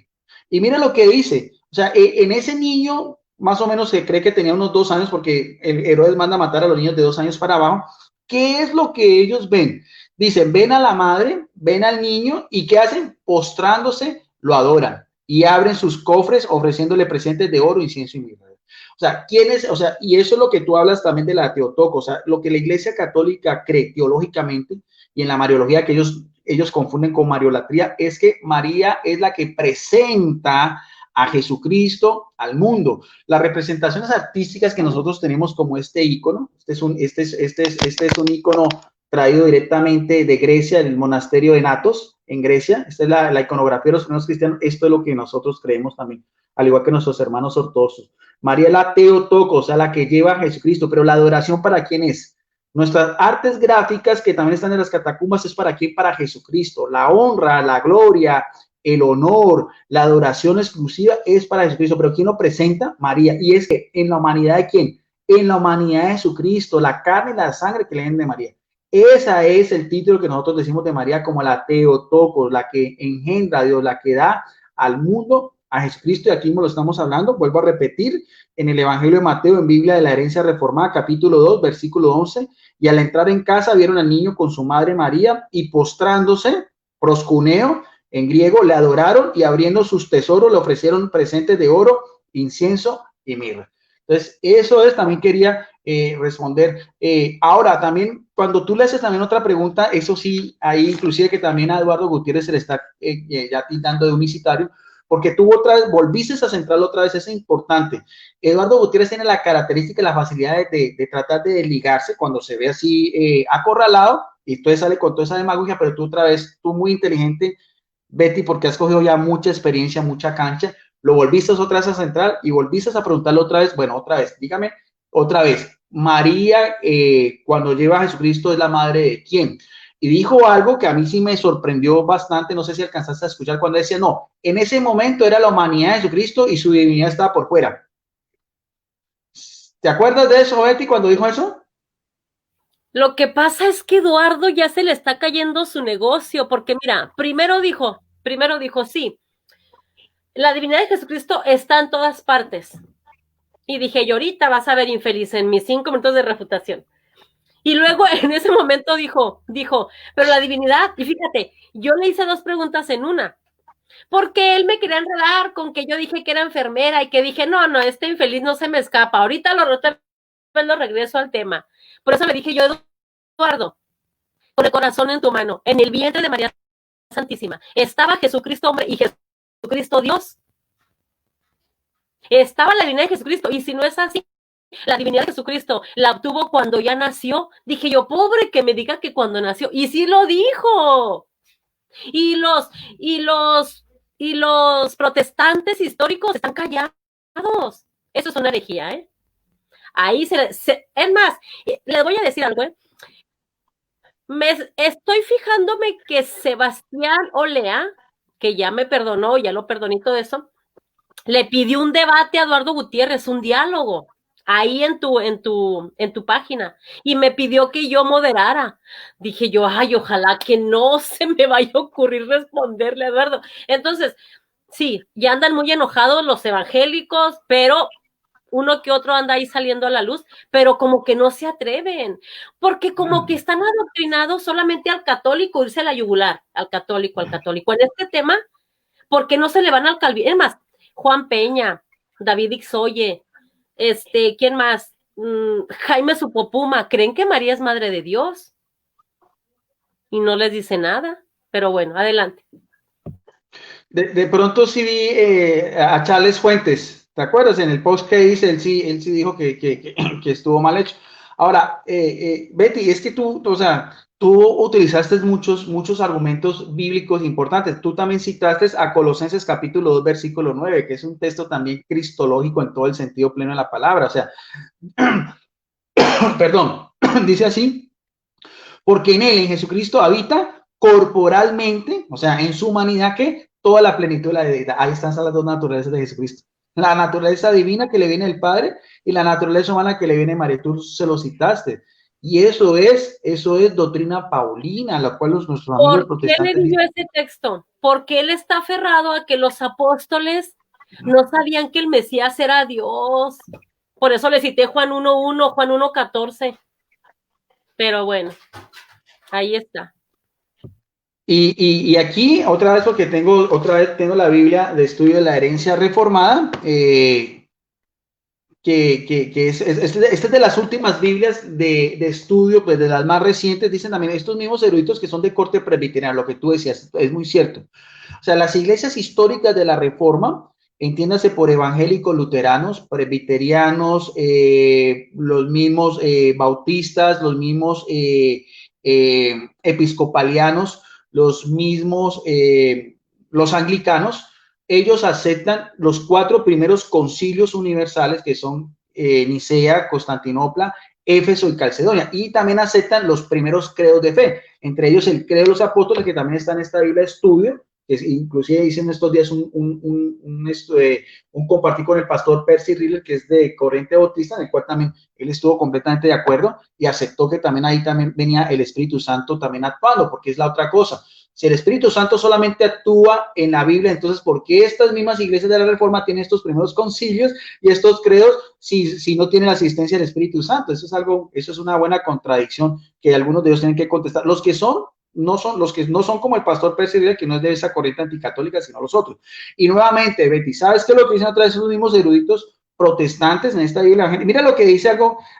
Y mira lo que dice, o sea, en ese niño más o menos se cree que tenía unos 2 años porque el Herodes manda a matar a los niños de 2 años para abajo. ¿Qué es lo que ellos ven? Dicen, ven a la madre, ven al niño y ¿qué hacen? Postrándose, lo adoran y abren sus cofres ofreciéndole presentes de oro, incienso y mirra. O sea, ¿quién es? O sea, y eso es lo que tú hablas también de la Teotocos, o sea, lo que la Iglesia Católica cree teológicamente y en la mariología que ellos confunden con mariolatría, es que María es la que presenta a Jesucristo al mundo. Las representaciones artísticas que nosotros tenemos como este icono, este es un icono traído directamente de Grecia, del monasterio de Natos, en Grecia. Esta es la iconografía de los primeros cristianos. Esto es lo que nosotros creemos también, al igual que nuestros hermanos ortodoxos. María es la Teotocos, o sea, la que lleva a Jesucristo, pero la adoración ¿para quién es? Nuestras artes gráficas que también están en las catacumbas es para quién, para Jesucristo. La honra, la gloria, el honor, la adoración exclusiva es para Jesucristo. Pero ¿quién lo presenta? María. Y es que en la humanidad de quién? En la humanidad de Jesucristo, la carne y la sangre que le den de María. Ese es el título que nosotros decimos de María como la Teotocos, la que engendra a Dios, la que da al mundo a Jesucristo. Y aquí me lo estamos hablando, vuelvo a repetir, en el Evangelio de Mateo, en Biblia de la Herencia Reformada, capítulo 2, versículo 11, y al entrar en casa vieron al niño con su madre María y postrándose, proscuneo, en griego, le adoraron y abriendo sus tesoros le ofrecieron presentes de oro, incienso y mirra. Entonces, eso es, también quería responder. Ahora, también, cuando tú le haces también otra pregunta, eso sí, ahí inclusive que también a Eduardo Gutiérrez se le está ya tildando de unicitario, porque tú otra vez volviste a centrarlo otra vez, es importante. Eduardo Gutiérrez tiene la característica y la facilidad de tratar de desligarse cuando se ve así acorralado, y entonces sale con toda esa demagogia, pero tú otra vez, tú muy inteligente, Betty, porque has cogido ya mucha experiencia, mucha cancha, lo volviste otra vez a centrar y volviste a preguntarle otra vez, bueno, otra vez, dígame, otra vez, María, cuando lleva a Jesucristo, ¿es la madre de quién? Y dijo algo que a mí sí me sorprendió bastante, no sé si alcanzaste a escuchar cuando decía, no, en ese momento era la humanidad de Jesucristo y su divinidad estaba por fuera. ¿Te acuerdas de eso, Betty, cuando dijo eso? Lo que pasa es que Eduardo ya se le está cayendo su negocio, porque mira, primero dijo, sí, la divinidad de Jesucristo está en todas partes. Y dije, y ahorita vas a ver infeliz en mis 5 minutos de refutación. Y luego en ese momento dijo, pero la divinidad, y fíjate, yo le hice 2 preguntas en una, porque él me quería enredar con que yo dije que era enfermera y que dije, no, este infeliz no se me escapa, ahorita lo regreso al tema. Por eso le dije yo, Eduardo, con el corazón en tu mano, en el vientre de María Santísima, estaba Jesucristo hombre y Jesucristo Dios. Estaba la divinidad de Jesucristo, y si no es así, la divinidad de Jesucristo la obtuvo cuando ya nació. Dije yo, pobre que me diga que cuando nació, y sí lo dijo. Y los protestantes históricos están callados. Eso es una herejía, ¿eh? Ahí es más, les voy a decir algo, ¿eh? Estoy fijándome que Sebastián Olea, que ya me perdonó, ya lo perdoné todo eso, le pidió un debate a Eduardo Gutiérrez, un diálogo, ahí en tu página, y me pidió que yo moderara. Dije yo, ay, ojalá que no se me vaya a ocurrir responderle a Eduardo. Entonces, sí, ya andan muy enojados los evangélicos, pero uno que otro anda ahí saliendo a la luz, pero como que no se atreven, porque como que están adoctrinados solamente al católico, irse a la yugular, al católico. En este tema, porque no se le van al calvinismo. Es más, Juan Peña, David Ixoye, ¿quién más? Jaime Supopuma, creen que María es madre de Dios y no les dice nada, pero bueno, adelante. De pronto sí vi a Charles Fuentes, ¿te acuerdas? En el post que hice, él sí dijo que estuvo mal hecho. Ahora, Betty, es que o sea, tú utilizaste muchos argumentos bíblicos importantes. Tú también citaste a Colosenses capítulo 2, versículo 9, que es un texto también cristológico en todo el sentido pleno de la palabra. O sea, perdón, dice así, porque en él, en Jesucristo, habita corporalmente, o sea, en su humanidad, que toda la plenitud de la deidad. Ahí están las 2 naturalezas de Jesucristo. La naturaleza divina que le viene del Padre y la naturaleza humana que le viene de María. Tú se lo citaste. Y eso es doctrina paulina, la cual nuestros amigos protestantes... ¿Por qué le dio ese texto? Porque él está aferrado a que los apóstoles no sabían que el Mesías era Dios. Por eso le cité Juan 1:1, Juan 1:14. Pero bueno, ahí está. Y aquí, otra vez, porque tengo la Biblia de estudio de la herencia reformada, que esta es de las últimas Biblias de estudio, pues de las más recientes. Dicen también estos mismos eruditos que son de corte presbiteriano, lo que tú decías, es muy cierto. O sea, las iglesias históricas de la Reforma, entiéndase por evangélicos, luteranos, presbiterianos, los mismos bautistas, los mismos episcopalianos, los mismos, los anglicanos, ellos aceptan los 4 primeros concilios universales, que son Nicea, Constantinopla, Éfeso y Calcedonia, y también aceptan los primeros credos de fe, entre ellos el credo de los apóstoles, que también está en esta Biblia de estudio, que inclusive dicen estos días un compartir con el pastor Percy Riller, que es de corriente bautista, en el cual también él estuvo completamente de acuerdo y aceptó que también ahí también venía el Espíritu Santo también actuando, porque es la otra cosa. Si el Espíritu Santo solamente actúa en la Biblia, entonces, ¿por qué estas mismas iglesias de la Reforma tienen estos primeros concilios y estos credos si no tienen la asistencia del Espíritu Santo? Eso es una buena contradicción que algunos de ellos tienen que contestar. Los que no son como el pastor Percy, que no es de esa corriente anticatólica, sino los otros. Y nuevamente, Betty, ¿sabes qué es lo que dicen otra vez los mismos eruditos? protestantes en esta Biblia. Mira lo que dice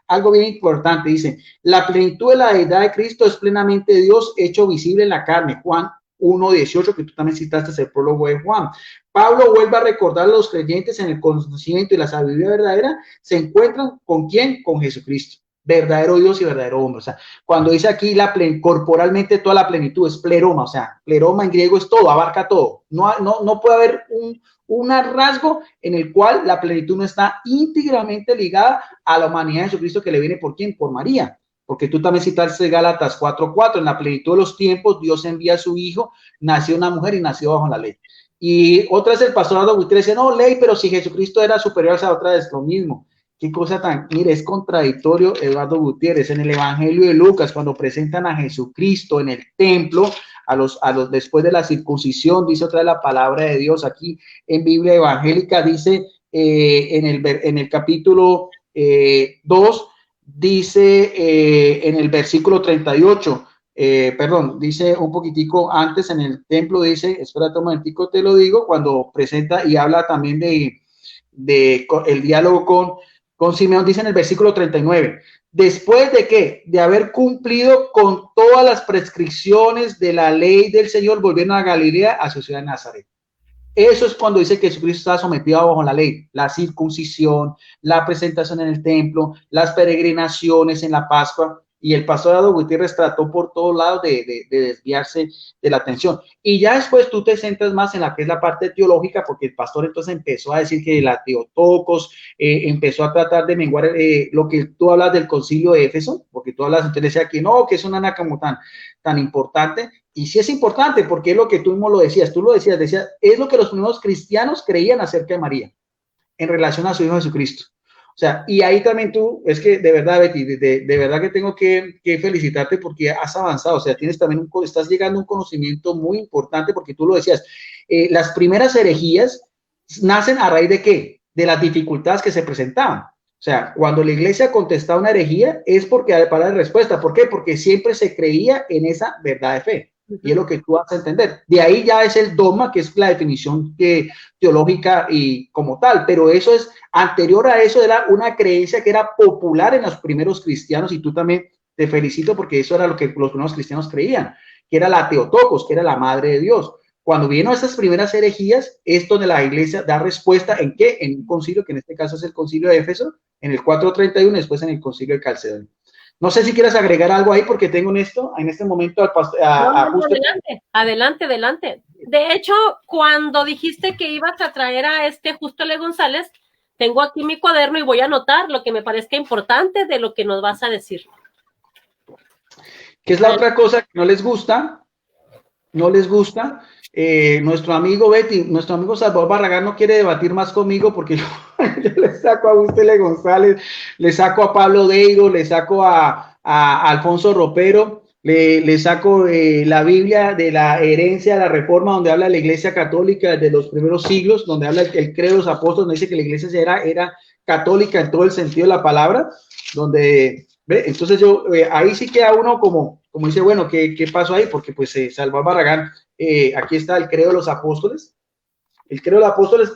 algo bien importante. Dice, la plenitud de la deidad de Cristo es plenamente Dios hecho visible en la carne. Juan 1:18, que tú también citaste el prólogo de Juan. Pablo vuelve a recordar a los creyentes en el conocimiento y la sabiduría verdadera, se encuentran ¿con quién? Con Jesucristo, verdadero Dios y verdadero hombre. O sea, cuando dice aquí corporalmente toda la plenitud, es pleroma, o sea, pleroma en griego es todo, abarca todo. No puede haber un rasgo en el cual la plenitud no está íntegramente ligada a la humanidad de Jesucristo, que le viene ¿por quién? Por María. Porque tú también citaste Gálatas 4:4, en la plenitud de los tiempos Dios envía a su hijo, nació una mujer y nació bajo la ley. Y otra vez el pastor Eduardo Gutiérrez dice, no, ley, pero si Jesucristo era superior a esa otra vez, lo mismo. Qué cosa tan, mire, es contradictorio Eduardo Gutiérrez. En el Evangelio de Lucas, cuando presentan a Jesucristo en el templo, después de la circuncisión, dice otra vez la palabra de Dios aquí en Biblia evangélica, dice en el capítulo 2, dice en el versículo 38, perdón, dice un poquitico antes en el templo, dice, espérate un momentico, te lo digo, cuando presenta y habla también de el diálogo con Simeón, dice en el versículo 39, después de qué, de haber cumplido con todas las prescripciones de la ley del Señor, volvieron a Galilea, a su ciudad de Nazaret. Eso es cuando dice que Jesucristo está sometido bajo la ley, la circuncisión, la presentación en el templo, las peregrinaciones en la Pascua. Y el pastor Eduardo Gutiérrez trató por todos lados de desviarse de la atención. Y ya después tú te centras más en la que es la parte teológica, porque el pastor entonces empezó a decir que la Teotocos, empezó a tratar de menguar lo que tú hablas del concilio de Éfeso, porque tú hablas, entonces decía que no, que es una como tan importante. Y sí es importante, porque es lo que tú mismo lo decías, decías, es lo que los primeros cristianos creían acerca de María, en relación a su hijo Jesucristo. O sea, y ahí también tú, es que de verdad, Betty, de verdad que tengo que felicitarte porque has avanzado, o sea, tienes también estás llegando a un conocimiento muy importante, porque tú lo decías, las primeras herejías nacen a raíz de ¿qué? De las dificultades que se presentaban. O sea, cuando la iglesia contestaba una herejía es porque para dar respuesta. ¿Por qué? Porque siempre se creía en esa verdad de fe. Y es lo que tú vas a entender. De ahí ya es el dogma, que es la definición teológica y como tal, pero eso es anterior a eso, era una creencia que era popular en los primeros cristianos, y tú también te felicito porque eso era lo que los primeros cristianos creían, que era la Teotocos, que era la madre de Dios. Cuando vino esas primeras herejías, es donde la iglesia da respuesta en qué, en un concilio, que en este caso es el concilio de Éfeso, en el 431, después en el concilio de Calcedonio. No sé si quieres agregar algo ahí, porque tengo en este momento adelante. De hecho, cuando dijiste que ibas a traer a Justo L. González, tengo aquí mi cuaderno y voy a anotar lo que me parezca importante de lo que nos vas a decir. ¿Qué es la otra cosa que no les gusta? Nuestro amigo Salvador Barragán no quiere debatir más conmigo, porque yo le saco a Augusto L. González, le saco a Pablo Deiro, le saco a Alfonso Ropero, le saco la Biblia de la herencia de la Reforma, donde habla de la Iglesia Católica de los primeros siglos, donde habla el credo de los apóstoles, donde dice que la Iglesia era católica en todo el sentido de la palabra, donde, entonces ahí sí queda uno como dice, bueno, ¿qué pasó ahí? Porque pues Salvador Barragán, aquí está el credo de los apóstoles,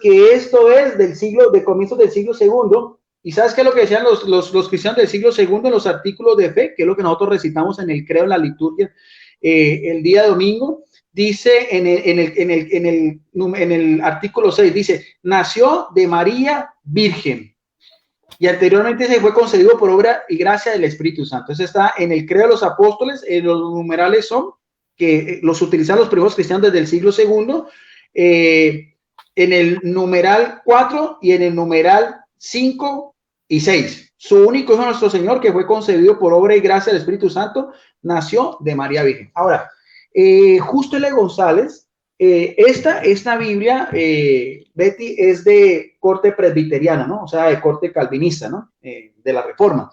que esto es de comienzos del siglo segundo. ¿Y sabes qué es lo que decían los cristianos del siglo segundo en los artículos de fe? Que es lo que nosotros recitamos en el credo, en la liturgia, el día domingo. Dice en el artículo 6, dice, nació de María Virgen, y anteriormente se fue concedido por obra y gracia del Espíritu Santo. Entonces está en el credo de los apóstoles, los numerales son, que los utilizan los primeros cristianos desde el siglo segundo, en el numeral 4 y en el numeral 5 y 6. Su único hijo, nuestro Señor, que fue concebido por obra y gracia del Espíritu Santo, nació de María Virgen. Ahora, Justo L. González, esta Biblia, Betty, es de corte presbiteriana, ¿no? O sea, de corte calvinista, ¿no? De la Reforma.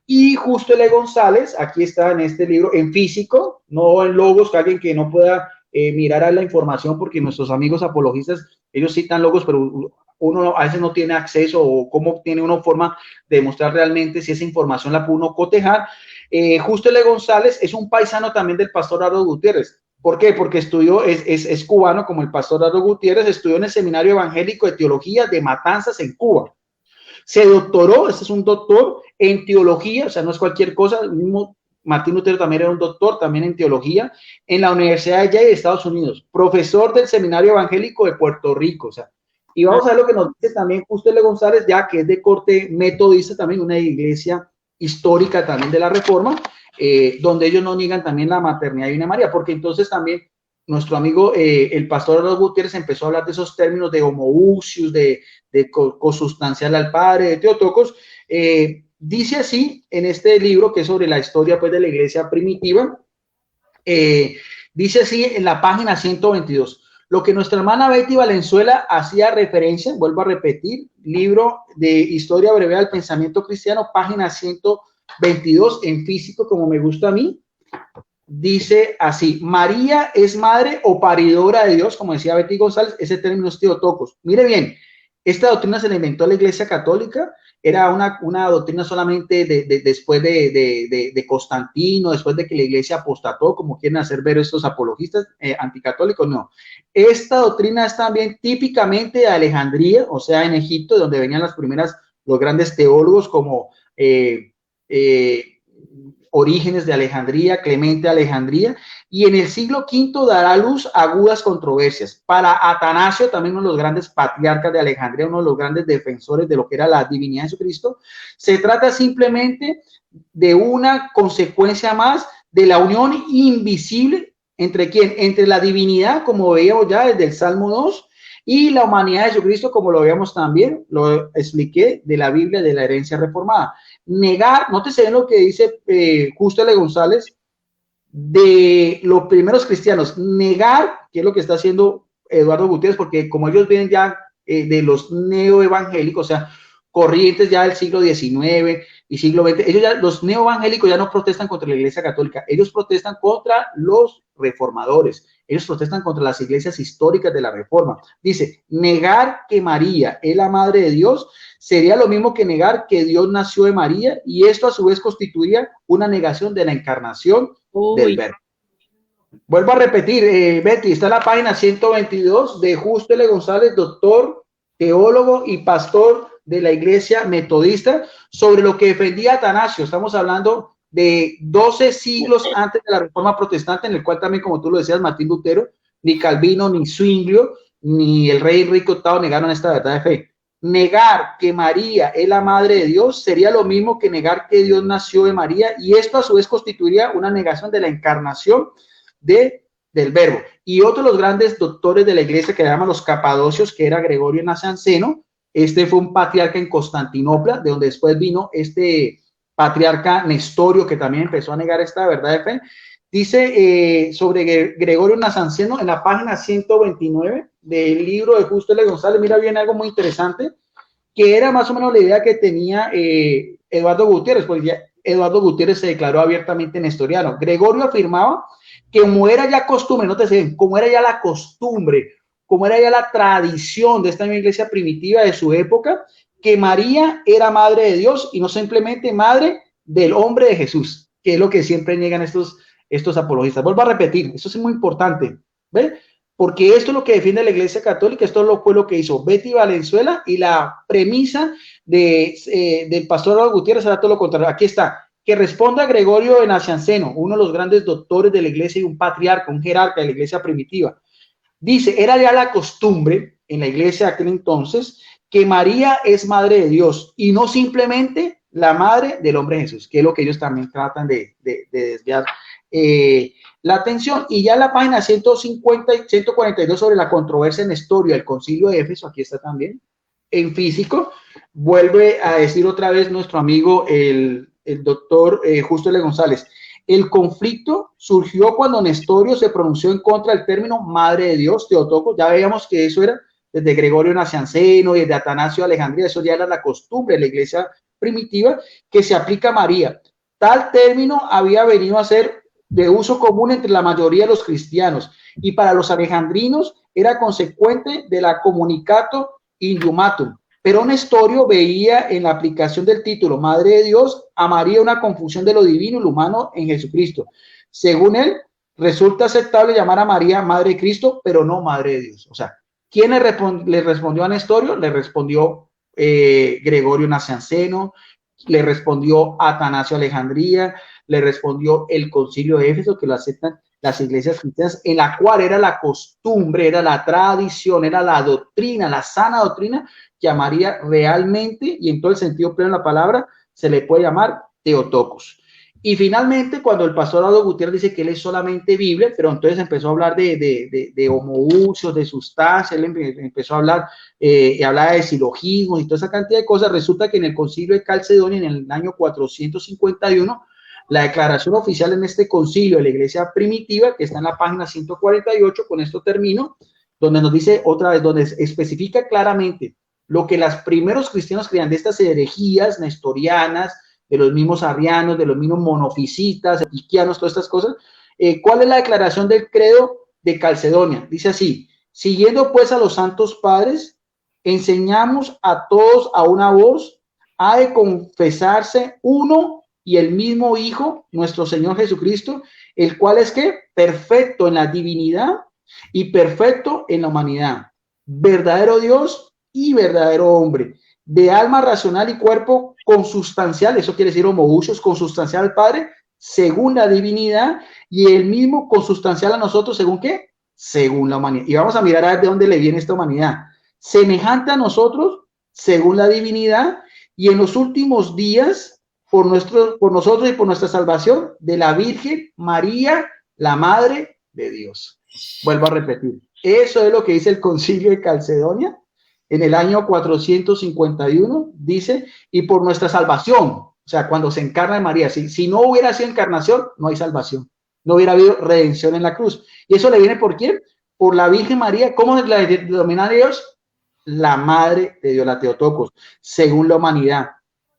Y Justo L. González, aquí está en este libro, en físico, no en logos, que alguien que no pueda mirar a la información, porque nuestros amigos apologistas, ellos citan logos, pero uno a veces no tiene acceso, o cómo tiene una forma de demostrar realmente si esa información la pudo uno cotejar. Justo L. González es un paisano también del pastor Eduardo Gutiérrez. ¿Por qué? Porque estudió, es cubano, como el pastor Eduardo Gutiérrez, estudió en el Seminario Evangélico de Teología de Matanzas en Cuba. Se doctoró, este es un doctor en teología, o sea, no es cualquier cosa, el mismo Martín Lutero también era un doctor, también en teología, en la Universidad de Yale de Estados Unidos, profesor del Seminario Evangélico de Puerto Rico, o sea, y vamos a ver lo que nos dice también Justo L. González, ya que es de corte metodista, también una iglesia histórica también de la Reforma, donde ellos no niegan también la maternidad de María, porque entonces también nuestro amigo, el pastor Arnold Gutiérrez, empezó a hablar de esos términos de homoousios, de cosustancial al Padre, de Teotocos. Dice así en este libro, que es sobre la historia pues, de la iglesia primitiva, dice así en la página 122. Lo que nuestra hermana Betty Valenzuela hacía referencia, vuelvo a repetir, libro de Historia Breve del Pensamiento Cristiano, página 122, en físico, como me gusta a mí, dice así: María es madre o paridora de Dios, como decía Betty González, ese término es Teotocos. Mire bien, esta doctrina se la inventó la Iglesia Católica, era una doctrina solamente después de Constantino, después de que la Iglesia apostató, como quieren hacer ver estos apologistas anticatólicos, no. Esta doctrina es también típicamente de Alejandría, o sea, en Egipto, donde venían los grandes teólogos como Orígenes de Alejandría, Clemente de Alejandría, y en el siglo V dará luz a agudas controversias. Para Atanasio, también uno de los grandes patriarcas de Alejandría, uno de los grandes defensores de lo que era la divinidad de Jesucristo, se trata simplemente de una consecuencia más de la unión invisible entre quién, entre la divinidad, como veíamos ya desde el Salmo 2, y la humanidad de Jesucristo, como lo veíamos también, lo expliqué, de la Biblia, de la herencia reformada. Negar, nótese bien lo que dice Justo L. González, de los primeros cristianos, negar, que es lo que está haciendo Eduardo Gutiérrez, porque como ellos vienen ya de los neoevangélicos, o sea, corrientes ya del siglo XIX y siglo XX, ellos ya, los neoevangélicos ya no protestan contra la Iglesia Católica, ellos protestan contra los reformadores, ellos protestan contra las iglesias históricas de la Reforma. Dice, negar que María es la madre de Dios sería lo mismo que negar que Dios nació de María, y esto a su vez constituiría una negación de la encarnación del Verbo. Vuelvo a repetir, Betty, está en la página 122 de Justo L. González, doctor, teólogo y pastor de la iglesia metodista, sobre lo que defendía Atanasio. Estamos hablando de 12 siglos antes de la Reforma Protestante, en el cual también, como tú lo decías, Martín Lutero, ni Calvino, ni Zwinglio, ni el rey Enrique VIII negaron esta verdad de fe. Negar que María es la madre de Dios sería lo mismo que negar que Dios nació de María, y esto a su vez constituiría una negación de la encarnación del Verbo. Y otro de los grandes doctores de la iglesia, que llaman los capadocios, que era Gregorio Nacianceno. Este fue un patriarca en Constantinopla, de donde después vino este patriarca Nestorio, que también empezó a negar esta verdad de fe. Dice sobre Gregorio Nacianceno en la página 129 del libro de Justo L. González, mira bien algo muy interesante, que era más o menos la idea que tenía Eduardo Gutiérrez, pues ya Eduardo Gutiérrez se declaró abiertamente nestoriano. Gregorio afirmaba que como era ya costumbre, no te sé, como era ya la costumbre, como era ya la tradición de esta misma iglesia primitiva de su época, que María era madre de Dios y no simplemente madre del hombre de Jesús, que es lo que siempre niegan estos apologistas. Vuelvo a repetir, esto es muy importante, ¿ves? Porque esto es lo que defiende la Iglesia Católica, esto fue lo que hizo Betty Valenzuela, y la premisa del pastor Eduardo Gutiérrez era todo lo contrario. Aquí está, que responda a Gregorio de Nacianceno, uno de los grandes doctores de la Iglesia y un patriarca, un jerarca de la Iglesia primitiva. Dice, era ya la costumbre en la Iglesia de aquel entonces que María es madre de Dios y no simplemente la madre del hombre Jesús, que es lo que ellos también tratan de desviar la atención. Y ya en la página 150 y 142 sobre la controversia en Nestorio del Concilio de Éfeso, aquí está también, en físico, vuelve a decir otra vez nuestro amigo el doctor Justo L. González. El conflicto surgió cuando Nestorio se pronunció en contra del término madre de Dios, Teotocos. Ya veíamos que eso era desde Gregorio Nacianceno y desde Atanasio de Alejandría, eso ya era la costumbre de la iglesia primitiva, que se aplica a María. Tal término había venido a ser de uso común entre la mayoría de los cristianos, y para los alejandrinos era consecuente de la communicato iumatum. Pero Nestorio veía en la aplicación del título Madre de Dios a María una confusión de lo divino y lo humano en Jesucristo. Según él, resulta aceptable llamar a María Madre de Cristo, pero no Madre de Dios. O sea, ¿quién le respondió a Nestorio? Le respondió Gregorio Nacianceno, le respondió Atanasio Alejandría, le respondió el Concilio de Éfeso, que lo aceptan las iglesias cristianas, en la cual era la costumbre, era la tradición, era la doctrina, la sana doctrina, que a María realmente, y en todo el sentido pleno de la palabra, se le puede llamar Theotokos. Y finalmente, cuando el pastor Aldo Gutiérrez dice que él es solamente Biblia, pero entonces empezó a hablar de homoousios, de sustancias, él empezó a hablar, hablaba de silogismos y toda esa cantidad de cosas. Resulta que en el concilio de Calcedonia, en el año 451, la declaración oficial en este concilio de la iglesia primitiva, que está en la página 148, con esto termino, donde nos dice otra vez, donde especifica claramente lo que los primeros cristianos creían de estas herejías nestorianas, de los mismos arrianos, de los mismos monofisitas, epiquianos, todas estas cosas. ¿Cuál es la declaración del credo de Calcedonia? Dice así: siguiendo pues a los santos padres, enseñamos a todos a una voz, ha de confesarse uno y el mismo Hijo, nuestro Señor Jesucristo, el cual es que perfecto en la divinidad y perfecto en la humanidad, verdadero Dios y verdadero hombre, de alma racional y cuerpo consustancial, eso quiere decir homoousios, consustancial al Padre, según la divinidad, y el mismo consustancial a nosotros, ¿según qué? Según la humanidad. Y vamos a mirar a ver de dónde le viene esta humanidad. Semejante a nosotros, según la divinidad, y en los últimos días, por nosotros y por nuestra salvación, de la Virgen María, la Madre de Dios. Vuelvo a repetir. Eso es lo que dice el Concilio de Calcedonia en el año 451, dice, y por nuestra salvación, o sea, cuando se encarna María, si no hubiera sido encarnación, no hay salvación, no hubiera habido redención en la cruz. ¿Y eso le viene por quién? Por la Virgen María. ¿Cómo la denomina Dios? La Madre de Dios, la Theotokos, según la humanidad.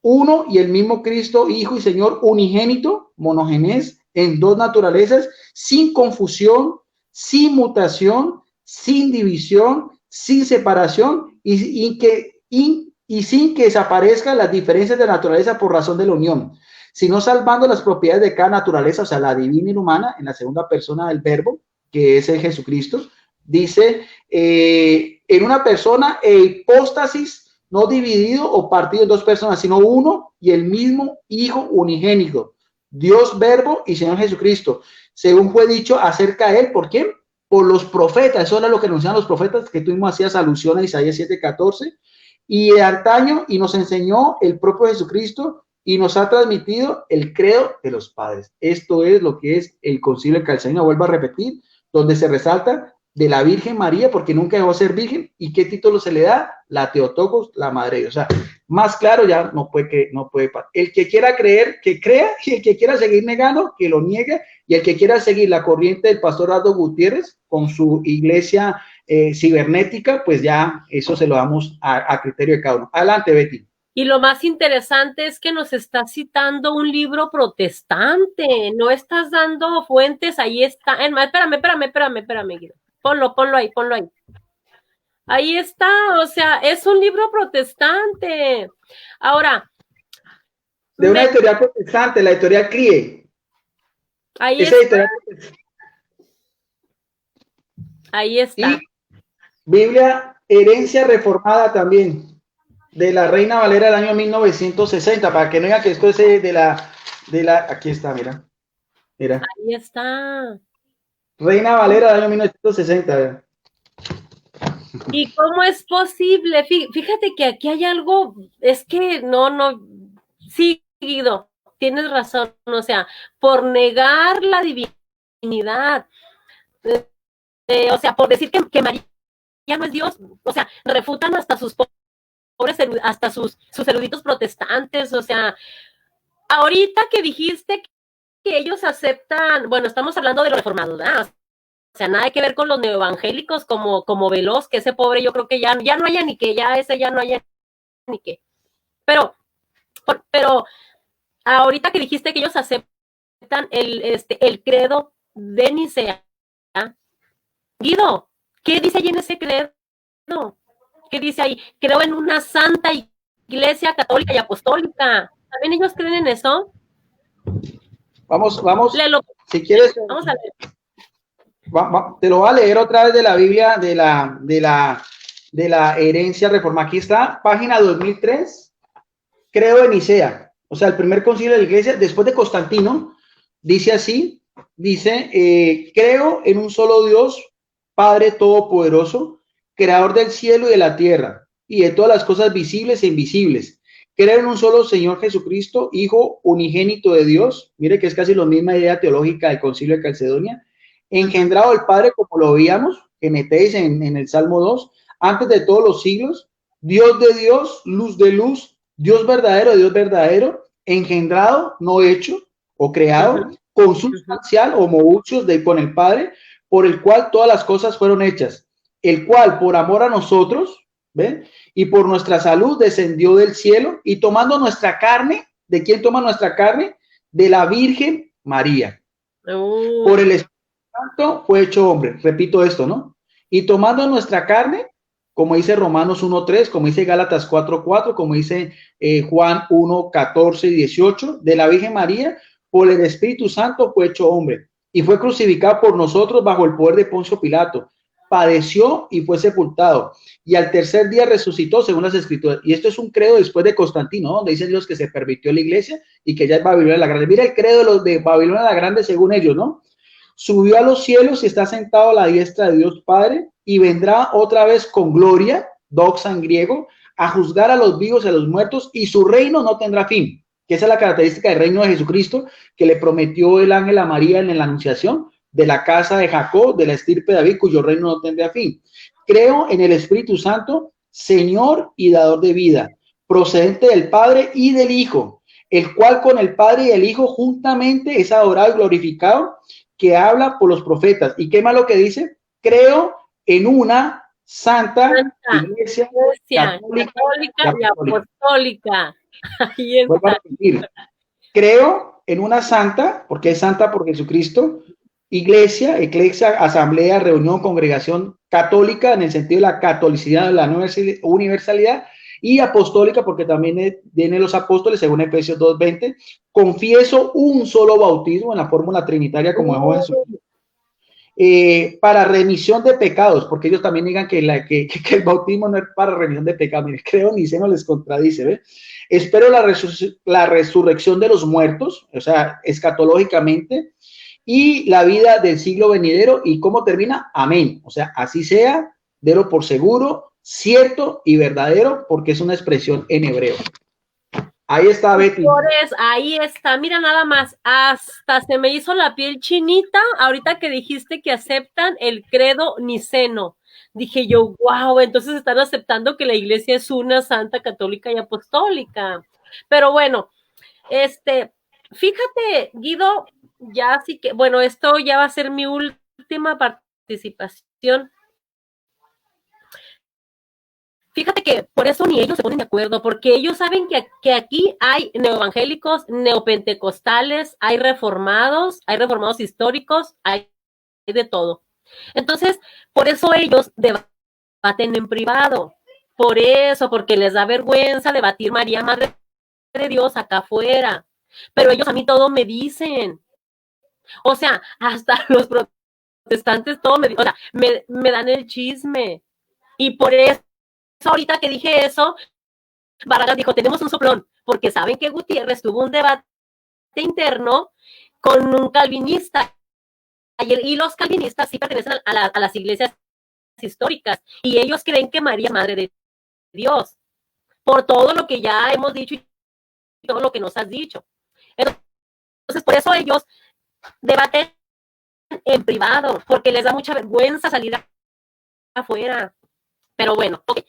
Uno y el mismo Cristo, Hijo y Señor, unigénito, monogenés, en dos naturalezas, sin confusión, sin mutación, sin división, sin separación y sin que desaparezcan las diferencias de naturaleza por razón de la unión, sino salvando las propiedades de cada naturaleza, o sea, la divina y la humana, en la segunda persona del verbo, que es el Jesucristo. Dice, en una persona hipóstasis, no dividido o partido en dos personas, sino uno y el mismo Hijo unigénito, Dios verbo y Señor Jesucristo, según fue dicho acerca de él, ¿por quién? Por los profetas. Eso era lo que anunciaban los profetas, que tú mismo hacías alusión a Isaías 7:14, y de antaño, y nos enseñó el propio Jesucristo, y nos ha transmitido el credo de los padres. Esto es lo que es el Concilio de Calcedonia, vuelvo a repetir, donde se resalta de la Virgen María, porque nunca dejó de ser virgen, y qué título se le da, la Theotokos, la Madre de Dios. O sea, más claro ya no puede. El que quiera creer, que crea, y el que quiera seguir negando, que lo niegue, y el que quiera seguir la corriente del pastor Aldo Gutiérrez con su iglesia cibernética, pues ya eso se lo damos a criterio de cada uno. Adelante, Betty. Y lo más interesante es que nos está citando un libro protestante, no estás dando fuentes, ahí está. Espérame, Guido. Ponlo ahí. Ahí está, o sea, es un libro protestante. Ahora. De una editorial protestante, la editorial CRIE. Ahí está. Ahí está. Y Biblia, herencia reformada también, de la Reina Valera del año 1960, para que no digan que esto es de la, aquí está, mira. Ahí está. Reina Valera del año 1960, mira. ¿Y cómo es posible? Fíjate que aquí hay algo, es que no, sí, Guido, tienes razón, o sea, por negar la divinidad, o sea, por decir que María no es Dios, o sea, refutan hasta sus pobres, hasta sus eruditos protestantes, o sea, ahorita que dijiste que ellos aceptan, bueno, estamos hablando de los reformados, ¿verdad? O sea, nada que ver con los neoevangélicos como Veloz, que ese pobre yo creo que ya no haya ni que, ya ese ya no haya ni que. Pero ahorita que dijiste que ellos aceptan el credo de Nicea, Guido, ¿qué dice ahí en ese credo? ¿Qué dice ahí? Creo en una santa iglesia católica y apostólica. ¿También ellos creen en eso? Vamos. Léelo. Si quieres. Vamos a leer. Te lo voy a leer otra vez de la Biblia, de la de la herencia reformada. Aquí está, página 2003, Credo de Nicea. O sea, el primer concilio de la iglesia, después de Constantino, dice así, dice, creo en un solo Dios, Padre Todopoderoso, creador del cielo y de la tierra, y de todas las cosas visibles e invisibles. Creo en un solo Señor Jesucristo, Hijo unigénito de Dios. Mire que es casi la misma idea teológica del concilio de Calcedonia. Engendrado del Padre, como lo veíamos, que metéis en el Salmo 2, antes de todos los siglos, Dios de Dios, luz de luz, Dios verdadero, engendrado, no hecho o creado, consubstancial o movuchos de con el Padre, por el cual todas las cosas fueron hechas, el cual por amor a nosotros, ¿ven? Y por nuestra salud descendió del cielo y tomando nuestra carne, ¿de quién toma nuestra carne? De la Virgen María. Por el Espíritu Santo fue hecho hombre, repito esto, ¿no? Y tomando nuestra carne, como dice Romanos 1:3, como dice Gálatas 4:4, como dice Juan 1:14 y 18, de la Virgen María, por el Espíritu Santo fue hecho hombre y fue crucificado por nosotros bajo el poder de Poncio Pilato. Padeció y fue sepultado y al tercer día resucitó según las escrituras. Y esto es un credo después de Constantino, ¿no? Donde dicen Dios que se permitió la iglesia y que ya es Babilonia la Grande. Mira el credo de los de Babilonia la Grande según ellos, ¿no? Subió a los cielos y está sentado a la diestra de Dios Padre y vendrá otra vez con gloria, doxa en griego, a juzgar a los vivos y a los muertos y su reino no tendrá fin, que esa es la característica del reino de Jesucristo que le prometió el ángel a María en la anunciación de la casa de Jacob, de la estirpe de David, cuyo reino no tendrá fin. Creo en el Espíritu Santo, Señor y dador de vida, procedente del Padre y del Hijo, el cual con el Padre y el Hijo juntamente es adorado y glorificado, que habla por los profetas. ¿Y qué más lo que dice? Creo en una santa iglesia católica y apostólica. Ahí está. Vuelvo a repetir. Creo en una santa, porque es santa por Jesucristo, iglesia, eclesia, asamblea, reunión, congregación católica, en el sentido de la catolicidad, de la universalidad, y apostólica, porque también tiene los apóstoles, según Efesios 2:20. Confieso un solo bautismo en la fórmula trinitaria, como dejó Jesús. Para remisión de pecados, porque ellos también digan que el bautismo no es para remisión de pecados. Mire, creo ni se nos les contradice, ¿ve? Espero la resurrección de los muertos, o sea, escatológicamente, y la vida del siglo venidero. ¿Y cómo termina? Amén. O sea, así sea, delo por seguro, cierto y verdadero, porque es una expresión en hebreo. Ahí está, Betty. Ahí está, mira nada más, hasta se me hizo la piel chinita ahorita que dijiste que aceptan el credo niceno. Dije yo, wow, entonces están aceptando que la iglesia es una santa, católica y apostólica. Pero bueno, fíjate, Guido, ya sí que, bueno, esto ya va a ser mi última participación. Fíjate que por eso ni ellos se ponen de acuerdo, porque ellos saben que aquí hay neoevangélicos, neopentecostales, hay reformados históricos, hay de todo. Entonces, por eso ellos debaten en privado. Por eso, porque les da vergüenza debatir María, Madre de Dios, acá afuera. Pero ellos a mí todo me dicen. O sea, hasta los protestantes todo o sea, me dan el chisme. Y por eso ahorita que dije eso, Barragas dijo, tenemos un soplón, porque saben que Gutiérrez tuvo un debate interno con un calvinista, y los calvinistas sí pertenecen a las iglesias históricas, y ellos creen que María es Madre de Dios, por todo lo que ya hemos dicho y todo lo que nos has dicho. Entonces, por eso ellos debaten en privado, porque les da mucha vergüenza salir afuera. Pero bueno, ok.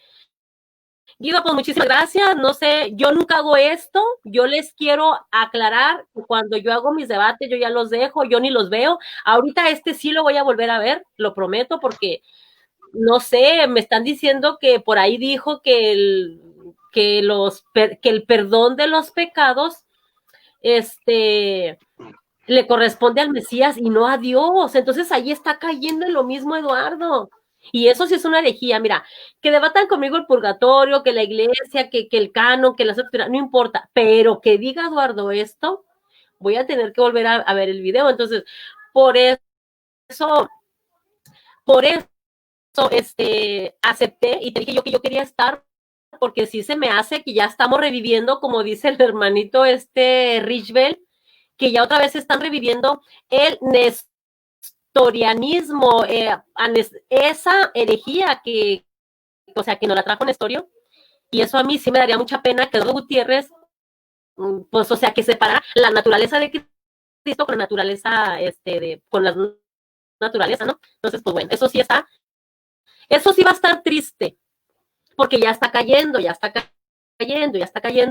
Guido, pues muchísimas gracias. No sé, yo nunca hago esto. Yo les quiero aclarar que cuando yo hago mis debates, yo ya los dejo, yo ni los veo. Ahorita sí lo voy a volver a ver, lo prometo, porque no sé, me están diciendo que por ahí dijo que el perdón de los pecados, le corresponde al Mesías y no a Dios. Entonces ahí está cayendo en lo mismo Eduardo. Y eso sí es una herejía. Mira, que debatan conmigo el purgatorio, que la iglesia, que el canon, que las otras, no importa, pero que diga Eduardo esto, voy a tener que volver a ver el video. Entonces, por eso acepté y te dije yo que yo quería estar, porque sí se me hace que ya estamos reviviendo, como dice el hermanito Richbel, que ya otra vez están reviviendo el nestorianismo, esa herejía que, o sea, que nos la trajo Nestorio, y eso a mí sí me daría mucha pena que Eduardo Gutiérrez, pues, o sea, que separara la naturaleza de Cristo con la naturaleza, con la naturaleza, ¿no? Entonces, pues bueno, eso sí va a estar triste, porque ya está cayendo,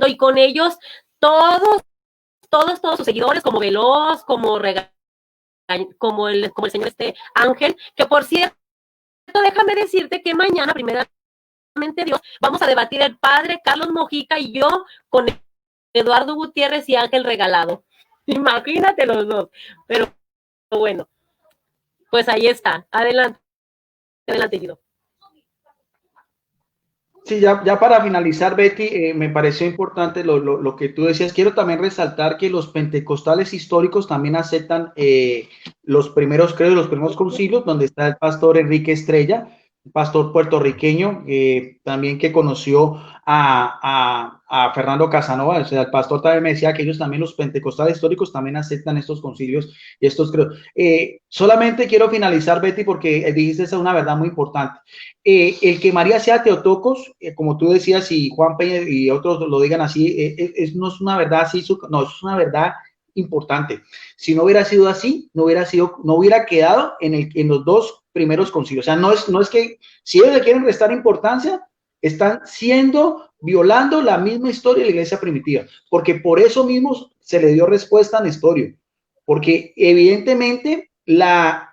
y con ellos todos sus seguidores, como Veloz, como el señor Ángel, que por cierto, déjame decirte que mañana, primeramente Dios, vamos a debatir el padre Carlos Mojica y yo con Eduardo Gutiérrez y Ángel Regalado. Imagínate los dos. Pero bueno, pues ahí está. Adelante, Guido. Sí, ya para finalizar, Betty, me pareció importante lo que tú decías. Quiero también resaltar que los pentecostales históricos también aceptan los primeros concilios, donde está el pastor Enrique Estrella, un pastor puertorriqueño, también que conoció a Fernando Casanova. O sea, el pastor también me decía que ellos también, los pentecostales históricos, también aceptan estos concilios y estos credos. Solamente quiero finalizar, Betty, porque dijiste esa una verdad muy importante. El que María sea Teotocos, como tú decías, y Juan Peña y otros lo digan así, no es una verdad así, no, es una verdad importante. Si no hubiera sido así, no hubiera quedado en los dos primeros concilios. O sea, no es que si ellos le quieren restar importancia, están violando la misma historia de la iglesia primitiva, porque por eso mismo se le dio respuesta a Nestorio, porque evidentemente la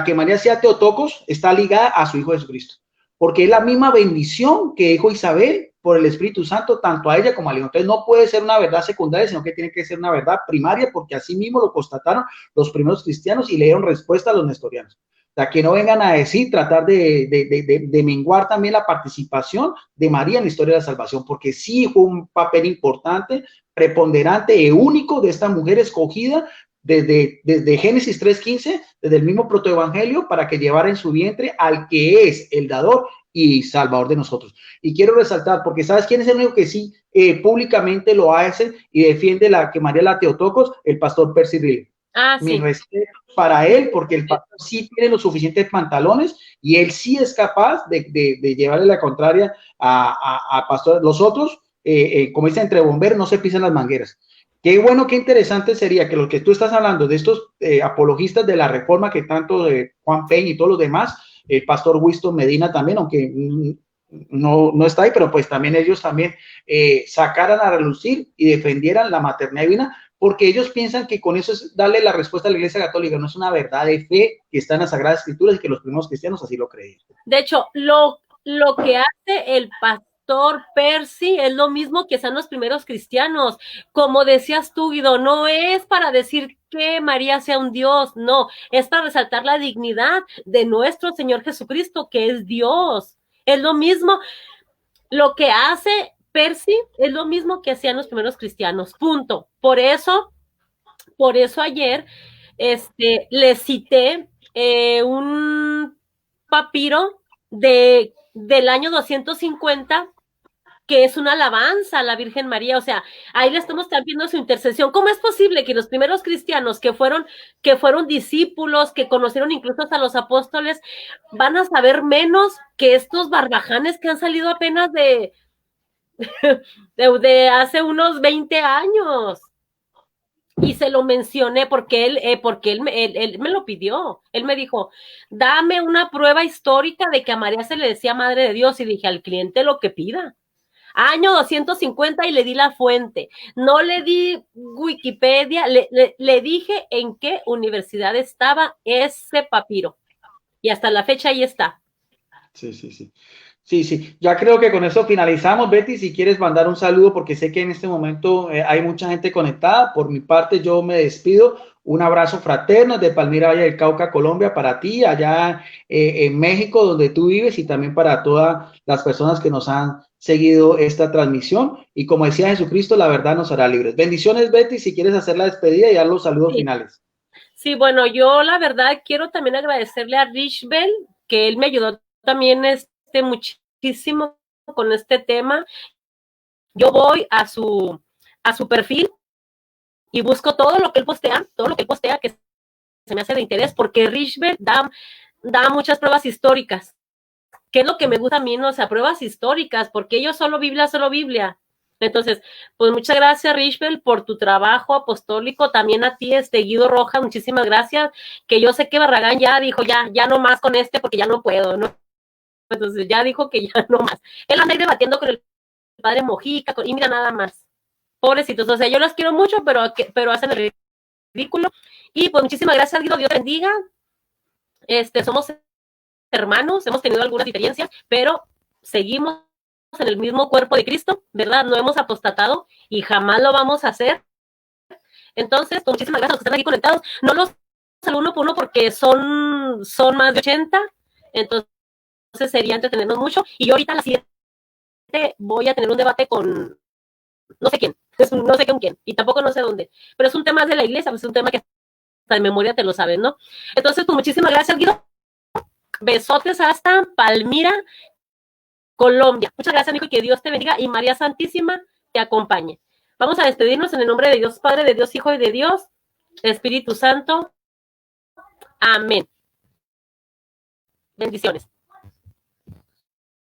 que María sea Teotocos está ligada a su Hijo Jesucristo, porque es la misma bendición que dijo Isabel por el Espíritu Santo, tanto a ella como al Hijo. Entonces no puede ser una verdad secundaria, sino que tiene que ser una verdad primaria, porque así mismo lo constataron los primeros cristianos y le dieron respuesta a los nestorianos. O sea, que no vengan a decir, tratar de menguar también la participación de María en la historia de la salvación, porque sí fue un papel importante, preponderante y único de esta mujer escogida desde Génesis 3:15, desde el mismo protoevangelio, para que llevara en su vientre al que es el dador y salvador de nosotros. Y quiero resaltar, porque ¿sabes quién es el único que sí públicamente lo hace y defiende que María la Teotocos? El pastor Percy Riley. Mi respeto para él, porque el pastor sí tiene los suficientes pantalones y él sí es capaz de llevarle la contraria a pastor. Los otros, como dicen, entre bomberos no se pisan las mangueras. Qué bueno, qué interesante sería que lo que tú estás hablando de estos apologistas de la reforma, que tanto Juan Peña y todos los demás, el pastor Winston Medina también, aunque no está ahí, pero pues también ellos también sacaran a relucir y defendieran la maternidad divina, porque ellos piensan que con eso es darle la respuesta a la Iglesia Católica. No es una verdad de fe que está en las Sagradas Escrituras y que los primeros cristianos así lo creían. De hecho, lo que hace el pastor Percy es lo mismo que hacen los primeros cristianos. Como decías tú, Guido, no es para decir que María sea un Dios, no, es para resaltar la dignidad de nuestro Señor Jesucristo, que es Dios. Es lo mismo, lo que hace Percy es lo mismo que hacían los primeros cristianos, punto. Por eso ayer le cité un papiro del año 250, que es una alabanza a la Virgen María. O sea, ahí le estamos viendo su intercesión. ¿Cómo es posible que los primeros cristianos que fueron discípulos, que conocieron incluso a los apóstoles, van a saber menos que estos barbajanes que han salido apenas de hace unos 20 años? Y se lo mencioné porque él me lo pidió. Él me dijo, dame una prueba histórica de que a María se le decía Madre de Dios. Y dije, al cliente lo que pida. Año 250, y le di la fuente. No le di Wikipedia, le dije en qué universidad estaba ese papiro. Y hasta la fecha ahí está. Sí. Ya creo que con eso finalizamos. Betty, si quieres mandar un saludo, porque sé que en este momento hay mucha gente conectada. Por mi parte, yo me despido. Un abrazo fraterno de Palmira, Valle del Cauca, Colombia, para ti, allá en México, donde tú vives, y también para todas las personas que nos han seguido esta transmisión. Y como decía Jesucristo, la verdad nos hará libres. Bendiciones, Betty, si quieres hacer la despedida y dar los saludos finales. Sí, bueno, yo la verdad quiero también agradecerle a Richbel, que él me ayudó también muchísimo con este tema. Yo voy a su perfil y busco todo lo que él postea que se me hace de interés, porque Richbert da muchas pruebas históricas, que es lo que me gusta a mí, ¿no? O sea, pruebas históricas, porque ellos solo Biblia. Entonces, pues muchas gracias, Richbel, por tu trabajo apostólico. También a ti, Guido Rojas, muchísimas gracias. Que yo sé que Barragán ya dijo, ya no más con porque ya no puedo, ¿no? Entonces ya dijo que ya no más. Él anda ahí debatiendo con el padre Mojica, y mira nada más. Pobrecitos, o sea, yo los quiero mucho, pero hacen el ridículo. Y pues muchísimas gracias, Guido, Dios te bendiga. Somos hermanos, hemos tenido algunas diferencias, pero seguimos en el mismo cuerpo de Cristo, ¿verdad? No hemos apostatado y jamás lo vamos a hacer. Entonces, pues, muchísimas gracias a los que están aquí conectados. No los saludo uno por uno porque son más de 80, entonces sería entretenernos mucho. Y yo ahorita a las 7 voy a tener un debate con no sé quién, no sé con quién, y tampoco no sé dónde, pero es un tema de la iglesia, pues es un tema que hasta de memoria te lo sabes, ¿no? Entonces, pues muchísimas gracias, Guido. Besotes hasta Palmira, Colombia. Muchas gracias, amigo, y que Dios te bendiga y María Santísima te acompañe. Vamos a despedirnos en el nombre de Dios Padre, de Dios Hijo y de Dios Espíritu Santo. Amén. Bendiciones.